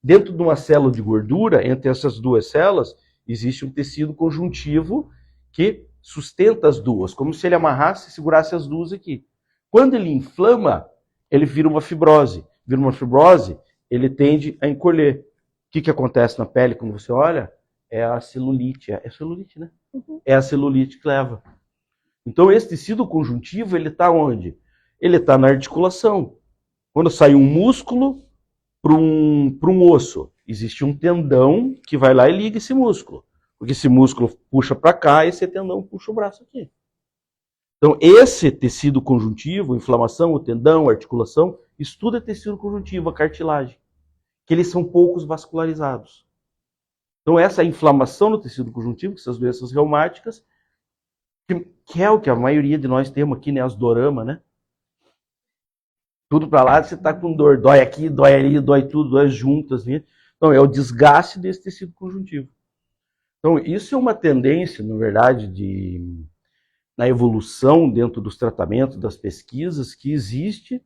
Dentro de uma célula de gordura, entre essas duas células, existe um tecido conjuntivo que sustenta as duas, como se ele amarrasse e segurasse as duas aqui. Quando ele inflama, ele vira uma fibrose. Vira uma fibrose, ele tende a encolher. O que acontece na pele quando você olha? É a celulite. É celulite, né? Uhum. É a celulite que leva. Então, esse tecido conjuntivo, ele está onde? Ele está na articulação. Quando sai um músculo para um osso, existe um tendão que vai lá e liga esse músculo. Porque esse músculo puxa para cá e esse tendão puxa o braço aqui. Então, esse tecido conjuntivo, inflamação, o tendão, a articulação, isso tudo é tecido conjuntivo, a cartilagem. Que eles são poucos vascularizados. Então, essa inflamação no tecido conjuntivo, essas doenças reumáticas, que é o que a maioria de nós temos aqui, né? As dorama, né? Tudo para lá, você está com dor. Dói aqui, dói ali, dói tudo, dói junto. Assim. Então, é o desgaste desse tecido conjuntivo. Então, isso é uma tendência, na verdade, na evolução dentro dos tratamentos, das pesquisas, que existe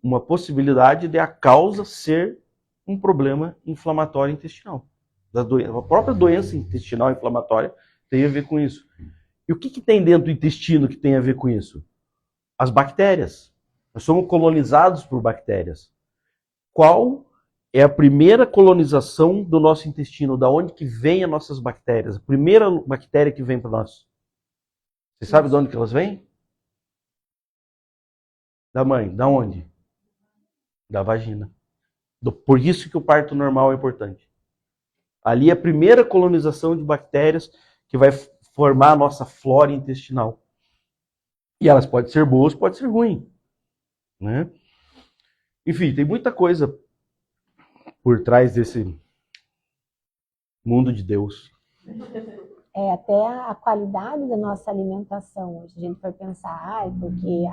uma possibilidade de a causa ser um problema inflamatório intestinal. A própria doença intestinal inflamatória tem a ver com isso. E o que tem dentro do intestino que tem a ver com isso? As bactérias. Nós somos colonizados por bactérias. Qual é a primeira colonização do nosso intestino? Da onde que vem as nossas bactérias? A primeira bactéria que vem para nós. Você sabe de onde que elas vêm? Da mãe. Da onde? Da vagina. Por isso que o parto normal é importante. Ali é a primeira colonização de bactérias que vai formar a nossa flora intestinal. E elas podem ser boas, podem ser ruins. Né? Enfim, tem muita coisa por trás desse mundo de Deus. Até a qualidade da nossa alimentação. Hoje a gente vai pensar, porque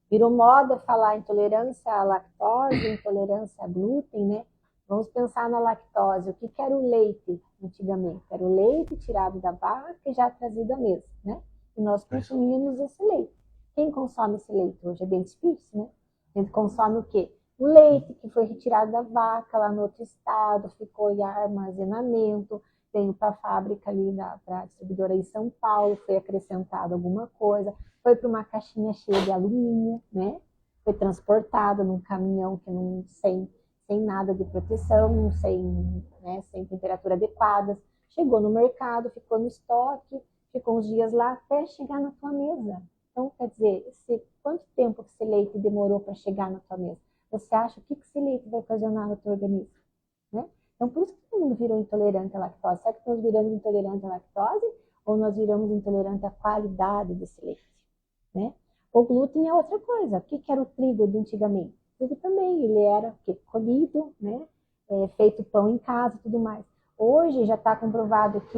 virou moda falar intolerância à lactose, intolerância a glúten, né? Vamos pensar na lactose. O que era o leite antigamente? Era o leite tirado da vaca e já trazido à mesa, né? E nós consumíamos esse leite. Quem consome esse leite? Hoje é bem difícil, né? A gente consome o quê? O leite que foi retirado da vaca lá no outro estado, ficou em armazenamento, veio para a fábrica ali, para a distribuidora em São Paulo, foi acrescentado alguma coisa, foi para uma caixinha cheia de alumínio, né? Foi transportado num caminhão que não sem nada de proteção, sem temperatura adequada, chegou no mercado, ficou no estoque, ficou uns dias lá até chegar na tua mesa. Então, quer dizer, quanto tempo que esse leite demorou para chegar na tua mesa? Você acha o que esse leite vai ocasionar no teu organismo? Né? Então, por isso que todo mundo virou intolerante à lactose. Será que nós viramos intolerante à lactose ou nós viramos intolerante à qualidade desse leite? Né? O glúten é outra coisa. O que era o trigo de antigamente? O trigo também, ele era colhido, né? Feito pão em casa e tudo mais. Hoje já está comprovado que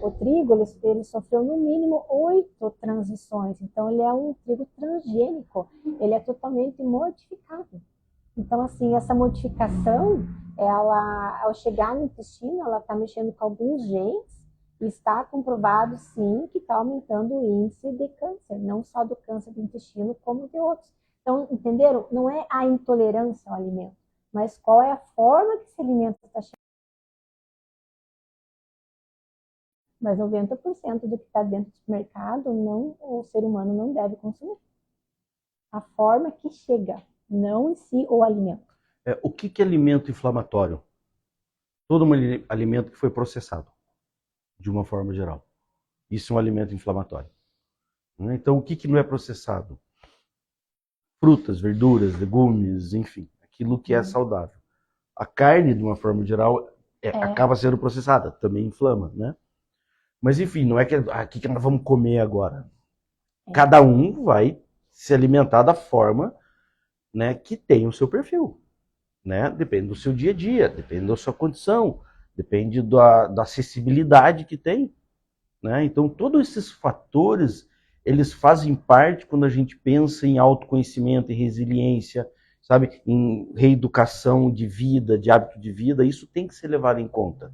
o trigo ele sofreu no mínimo 8 transições. Então, ele é um trigo transgênico. Ele é totalmente modificado. Então, assim, essa modificação, ela, ao chegar no intestino, ela está mexendo com alguns genes e está comprovado, sim, que está aumentando o índice de câncer, não só do câncer do intestino, como de outros. Então, entenderam? Não é a intolerância ao alimento, mas qual é a forma que esse alimento está chegando. Mas 90% do que está dentro do mercado, o ser humano não deve consumir. a forma que chega, não em si o alimento. O que é alimento inflamatório? Todo alimento que foi processado, de uma forma geral. Isso é um alimento inflamatório. Então, o que não é processado? Frutas, verduras, legumes, enfim, aquilo que é saudável. A carne, de uma forma geral, acaba sendo processada, também inflama, né? Mas, enfim, não é que aqui que nós vamos comer agora. Cada um vai se alimentar da forma, né, que tem o seu perfil. Né? Depende do seu dia a dia, depende da sua condição, depende da acessibilidade que tem. Né? Então, todos esses fatores, eles fazem parte quando a gente pensa em autoconhecimento, em resiliência, sabe, em reeducação de vida, de hábito de vida, isso tem que ser levado em conta.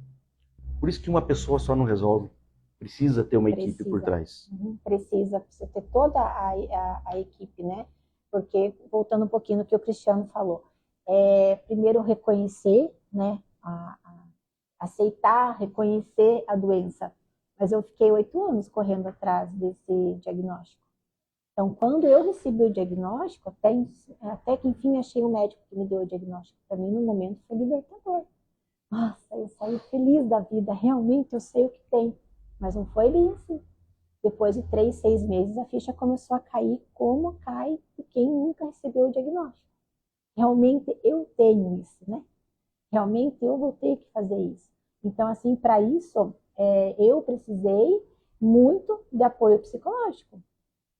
Por isso que uma pessoa só não resolve. Precisa ter uma equipe por trás. Precisa ter toda a equipe, né? Porque, voltando um pouquinho no que o Cristiano falou, primeiro reconhecer, né? Aceitar, reconhecer a doença. Mas eu fiquei 8 anos correndo atrás desse diagnóstico. Então, quando eu recebi o diagnóstico, até que enfim achei o médico que me deu o diagnóstico. Para mim, no momento, foi libertador. Nossa, eu saí feliz da vida. Realmente, eu sei o que tem. Mas não foi bem assim. Depois de 3, 6 meses, a ficha começou a cair como cai de quem nunca recebeu o diagnóstico. Realmente, eu tenho isso, né? Realmente, eu vou ter que fazer isso. Então, assim, para isso, eu precisei muito de apoio psicológico.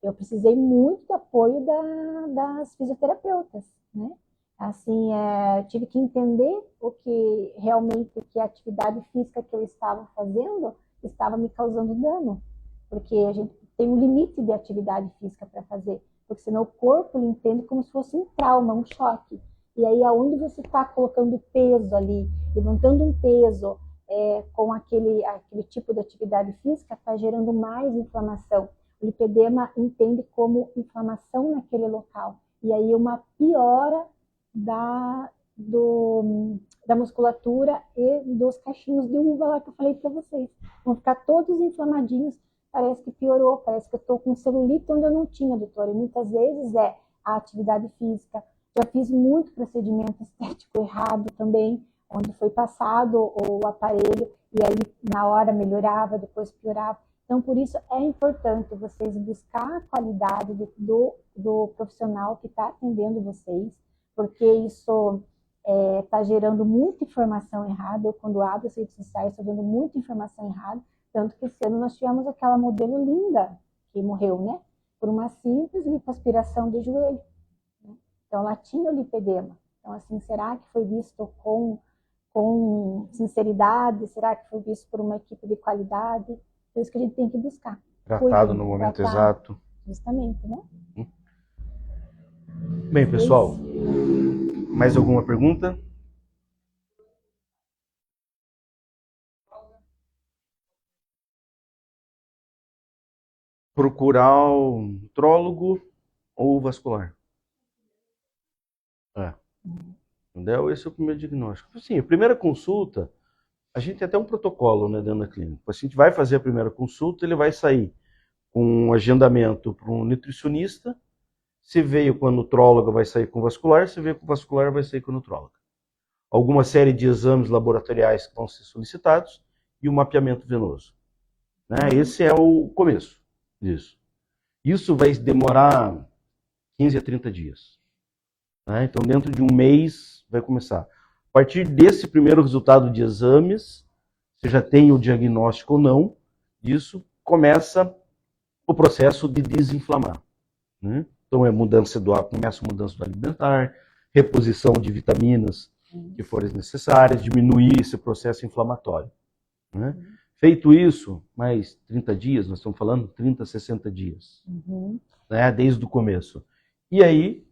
Eu precisei muito do apoio das fisioterapeutas, né? Assim, tive que entender o que realmente que a atividade física que eu estava fazendo estava me causando dano, porque a gente tem um limite de atividade física para fazer, porque senão o corpo ele entende como se fosse um trauma, um choque. E aí, aonde você está colocando peso ali, levantando um peso com aquele tipo de atividade física, está gerando mais inflamação. O lipedema entende como inflamação naquele local. E aí, uma piora da musculatura e dos cachinhos de uva lá que eu falei para vocês. Vão ficar todos inflamadinhos. Parece que piorou, parece que eu estou com celulite onde eu não tinha, doutora. E muitas vezes a atividade física. Já fiz muito procedimento estético errado também, onde foi passado o aparelho e aí na hora melhorava, depois piorava. Então, por isso é importante vocês buscar a qualidade do profissional que está atendendo vocês, porque isso está gerando muita informação errada. Eu, quando abro as redes sociais, estou vendo muita informação errada, tanto que esse ano nós tivemos aquela modelo linda que morreu, né? Por uma simples lipoaspiração do joelho. Né? Então, ela tinha o lipedema. Então, assim, será que foi visto com sinceridade? Será que foi visto por uma equipe de qualidade? É isso que a gente tem que buscar. Tratado no momento exato. Justamente, né? Bem, pessoal, mais alguma pergunta? Procurar o nutrólogo ou o vascular. Entendeu? Esse é o primeiro diagnóstico. Sim, a primeira consulta, a gente tem até um protocolo, né, dentro da clínica. O paciente vai fazer a primeira consulta, ele vai sair com um agendamento para um nutricionista. Se veio com a nutróloga, vai sair com o vascular. Se veio com o vascular, vai sair com a nutróloga. Alguma série de exames laboratoriais que vão ser solicitados e o mapeamento venoso. Né? Esse é o começo disso. Isso vai demorar 15 a 30 dias. Né? Então, dentro de um mês, vai começar. A partir desse primeiro resultado de exames, você já tem o diagnóstico ou não, disso começa o processo de desinflamar. Né? Então, começa a mudança do alimentar, reposição de vitaminas que forem necessárias, diminuir esse processo inflamatório. Né? Feito isso, mais 30 dias, nós estamos falando 30, 60 dias, né? Desde o começo. E aí,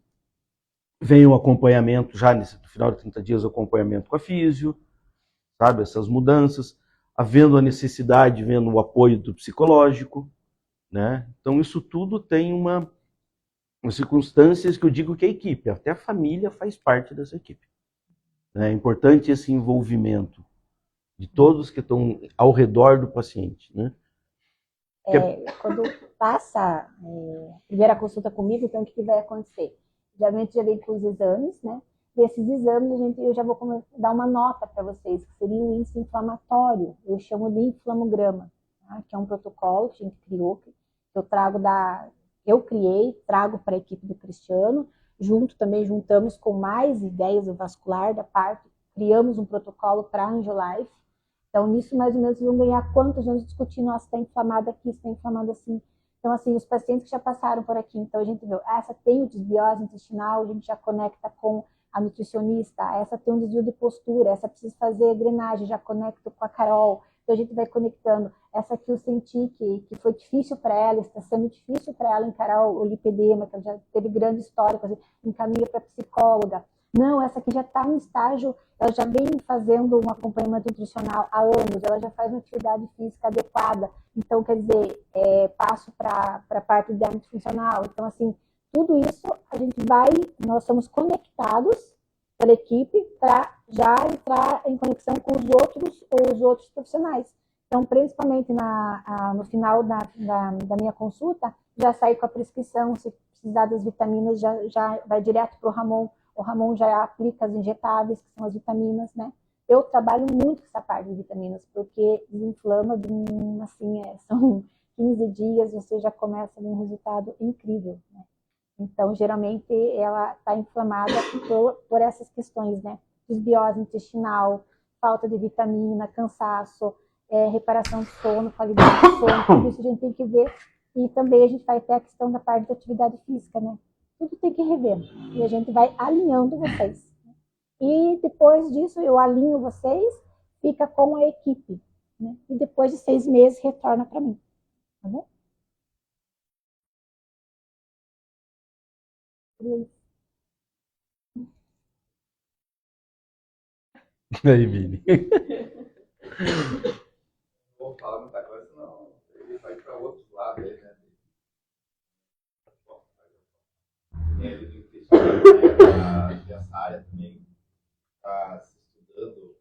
vem o acompanhamento, já no final de 30 dias, o acompanhamento com a físio, sabe, essas mudanças, havendo a necessidade, vendo o apoio do psicológico, né? Então, isso tudo tem umas circunstâncias que eu digo que a equipe, até a família faz parte dessa equipe. É importante esse envolvimento de todos que estão ao redor do paciente, né? Quando passa a primeira consulta comigo, então o que vai acontecer? Geralmente já vem com os exames, né? Desses exames, eu já vou dar uma nota para vocês, que seria o índice inflamatório, eu chamo de inflamograma, tá? Que é um protocolo que a gente criou, que eu criei, trago para a equipe do Cristiano, também juntamos com mais ideias do vascular da parte, criamos um protocolo para a Angiolife. Então, nisso, mais ou menos, vão ganhar quantos anos discutindo, se está inflamada aqui, se está inflamada assim. Então, assim, os pacientes que já passaram por aqui, então a gente viu, essa tem o desbiose intestinal, a gente já conecta com a nutricionista, essa tem um desvio de postura, essa precisa fazer drenagem, já conecto com a Carol. Então, a gente vai conectando. Essa aqui eu senti que foi difícil para ela, está sendo difícil para ela encarar o lipedema, que ela já teve grande histórico, assim, encaminha para psicóloga. Não, essa aqui já está no estágio, ela já vem fazendo um acompanhamento nutricional há anos, ela já faz uma atividade física adequada. Então, quer dizer, passo para a parte de âmbito funcional. Então, assim, tudo isso nós somos conectados pela equipe para já entrar em conexão com os outros profissionais. Então, principalmente no final da minha consulta, já saí com a prescrição, se precisar das vitaminas, já vai direto para o Ramon. O Ramon já aplica as injetáveis, que são as vitaminas, né? Eu trabalho muito com essa parte de vitaminas, porque desinflama, são 15 dias, você já começa a ver um resultado incrível, né? Então, geralmente, ela está inflamada por essas questões, né? Desbiose intestinal, falta de vitamina, cansaço, reparação de sono, qualidade de sono, tudo isso a gente tem que ver. E também a gente vai ter a questão da parte da atividade física, né? Tudo tem que rever. E a gente vai alinhando vocês. E depois disso, eu alinho vocês, fica com a equipe, né? E depois de 6 meses, retorna para mim. Tá bom? Aí, Vini. Não vou falar muita coisa, senão ele vai para outros lados aí, né? Bom, ele do intestino, essa área também está se estudando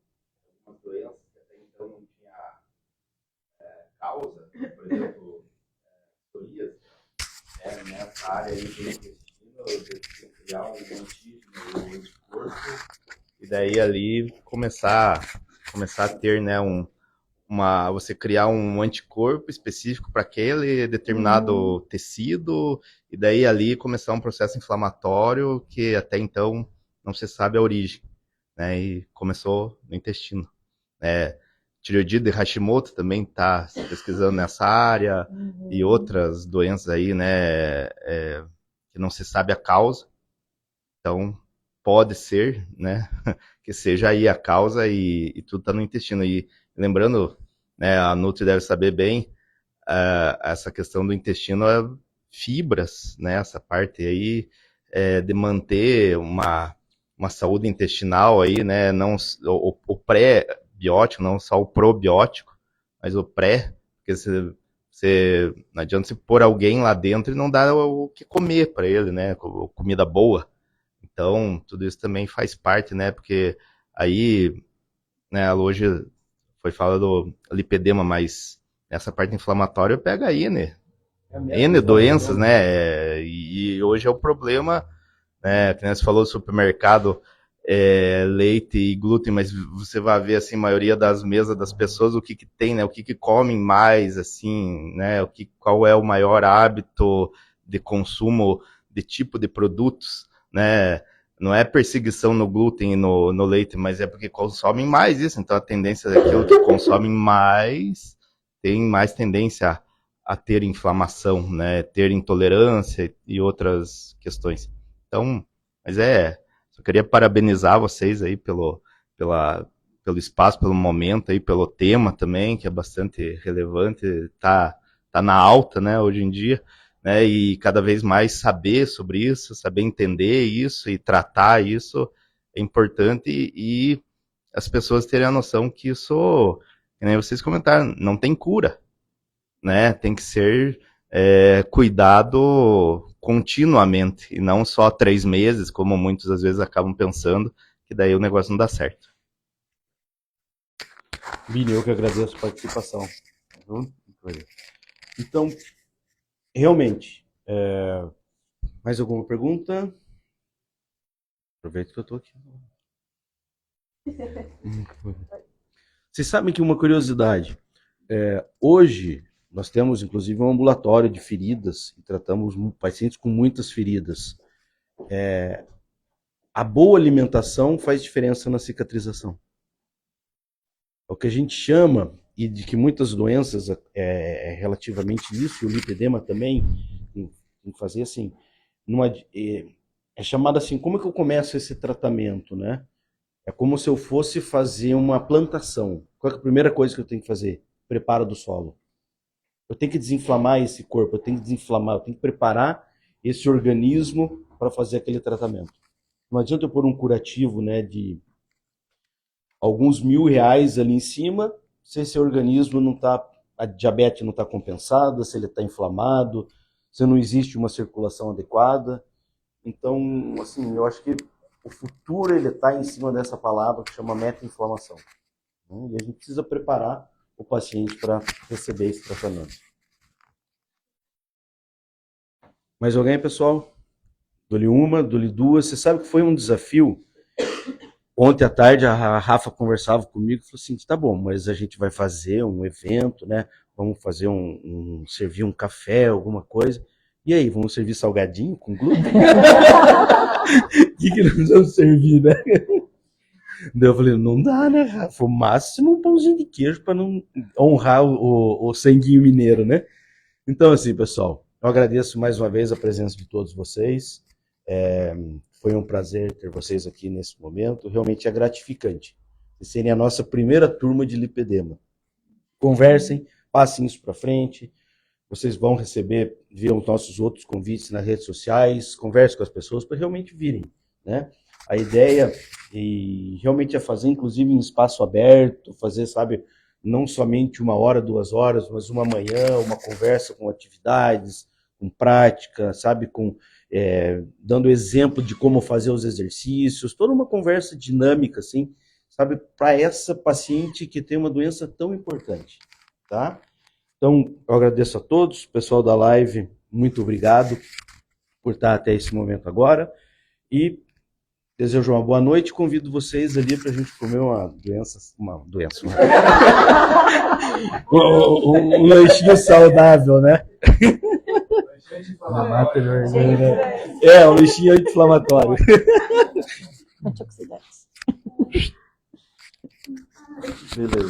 algumas doenças que até então não tinha causa, por exemplo, psorias, nessa área aí do intestino, de criar um antígeno no anticorpo, e daí ali começar a ter, né, você criar um anticorpo específico para aquele determinado tecido, e daí ali começar um processo inflamatório que até então não se sabe a origem, né, e começou no intestino. Tireoidite de Hashimoto também está se pesquisando nessa área, e outras doenças aí, né, que não se sabe a causa. Então, pode ser, né, que seja aí a causa e tudo está no intestino. E lembrando, né, a Nutri deve saber bem, essa questão do intestino é fibras, né, essa parte aí de manter uma saúde intestinal aí, né, não o pré-biótico, não só o probiótico, mas o pré, porque não adianta você pôr alguém lá dentro e não dar o que comer para ele, né, comida boa. Então, tudo isso também faz parte, né, porque aí, né, hoje foi falado do lipedema, mas essa parte inflamatória pega aí, né, N doenças, né, e hoje é o problema, né, que você falou do supermercado, leite e glúten, mas você vai ver, assim, a maioria das mesas das pessoas, o que tem, né, o que comem mais, assim, né, qual é o maior hábito de consumo de tipo de produtos, né, não é perseguição no glúten e no leite, mas é porque consomem mais isso, então a tendência daquilo que consomem mais tem mais tendência a ter inflamação, né, ter intolerância e outras questões. Então, mas só queria parabenizar vocês aí pelo espaço, pelo momento aí, pelo tema também, que é bastante relevante, tá na alta, né, hoje em dia, né, e cada vez mais saber sobre isso, saber entender isso e tratar isso é importante, e as pessoas terem a noção que isso, que nem vocês comentaram, não tem cura, né, tem que ser cuidado continuamente, e não só 3 meses, como muitos às vezes acabam pensando, que daí o negócio não dá certo. Vini, eu que agradeço a participação. Então, realmente, mais alguma pergunta? Aproveito que eu estou aqui. Vocês sabem que uma curiosidade, hoje nós temos inclusive um ambulatório de feridas e tratamos pacientes com muitas feridas. A boa alimentação faz diferença na cicatrização. É o que a gente chama, e de que muitas doenças é relativamente isso, e o lipedema também, em fazer assim, é chamado assim, como é que eu começo esse tratamento, né? É como se eu fosse fazer uma plantação. Qual é a primeira coisa que eu tenho que fazer? Preparo do solo. Eu tenho que desinflamar esse corpo, eu tenho que preparar esse organismo para fazer aquele tratamento. Não adianta eu pôr um curativo, né, de alguns R$ 1.000 ali em cima, se esse organismo não está, a diabetes não está compensada, se ele está inflamado, se não existe uma circulação adequada. Então, assim, eu acho que o futuro ele está em cima dessa palavra que chama meta-inflamação. E a gente precisa preparar o paciente para receber esse tratamento. Mais alguém, pessoal? Dou-lhe uma, dou-lhe duas. Você sabe que foi um desafio. Ontem à tarde a Rafa conversava comigo e falou assim, tá bom, mas a gente vai fazer um evento, né? Vamos fazer servir um café, alguma coisa. E aí, vamos servir salgadinho com glúten? O que nós vamos servir, né? Daí eu falei, não dá, né, Rafa? O máximo um pãozinho de queijo para não honrar o sanguinho mineiro, né? Então, assim, pessoal, eu agradeço mais uma vez a presença de todos vocês. Foi um prazer ter vocês aqui nesse momento. Realmente é gratificante. Vocês serem a nossa primeira turma de lipedema. Conversem, passem isso para frente. Vocês vão receber, viram os nossos outros convites nas redes sociais, converse com as pessoas para realmente virem, né? A ideia realmente é fazer, inclusive, em espaço aberto, fazer, sabe, não somente 1 hora, 2 horas, mas uma manhã, uma conversa com atividades, com prática, sabe, dando exemplo de como fazer os exercícios, toda uma conversa dinâmica, assim, sabe, para essa paciente que tem uma doença tão importante, tá? Então, eu agradeço a todos, pessoal da live, muito obrigado por estar até esse momento agora e desejo uma boa noite. Convido vocês ali para a gente comer um lanchinho saudável, né? Um lanchinho anti-inflamatório. Antioxidantes. Beleza.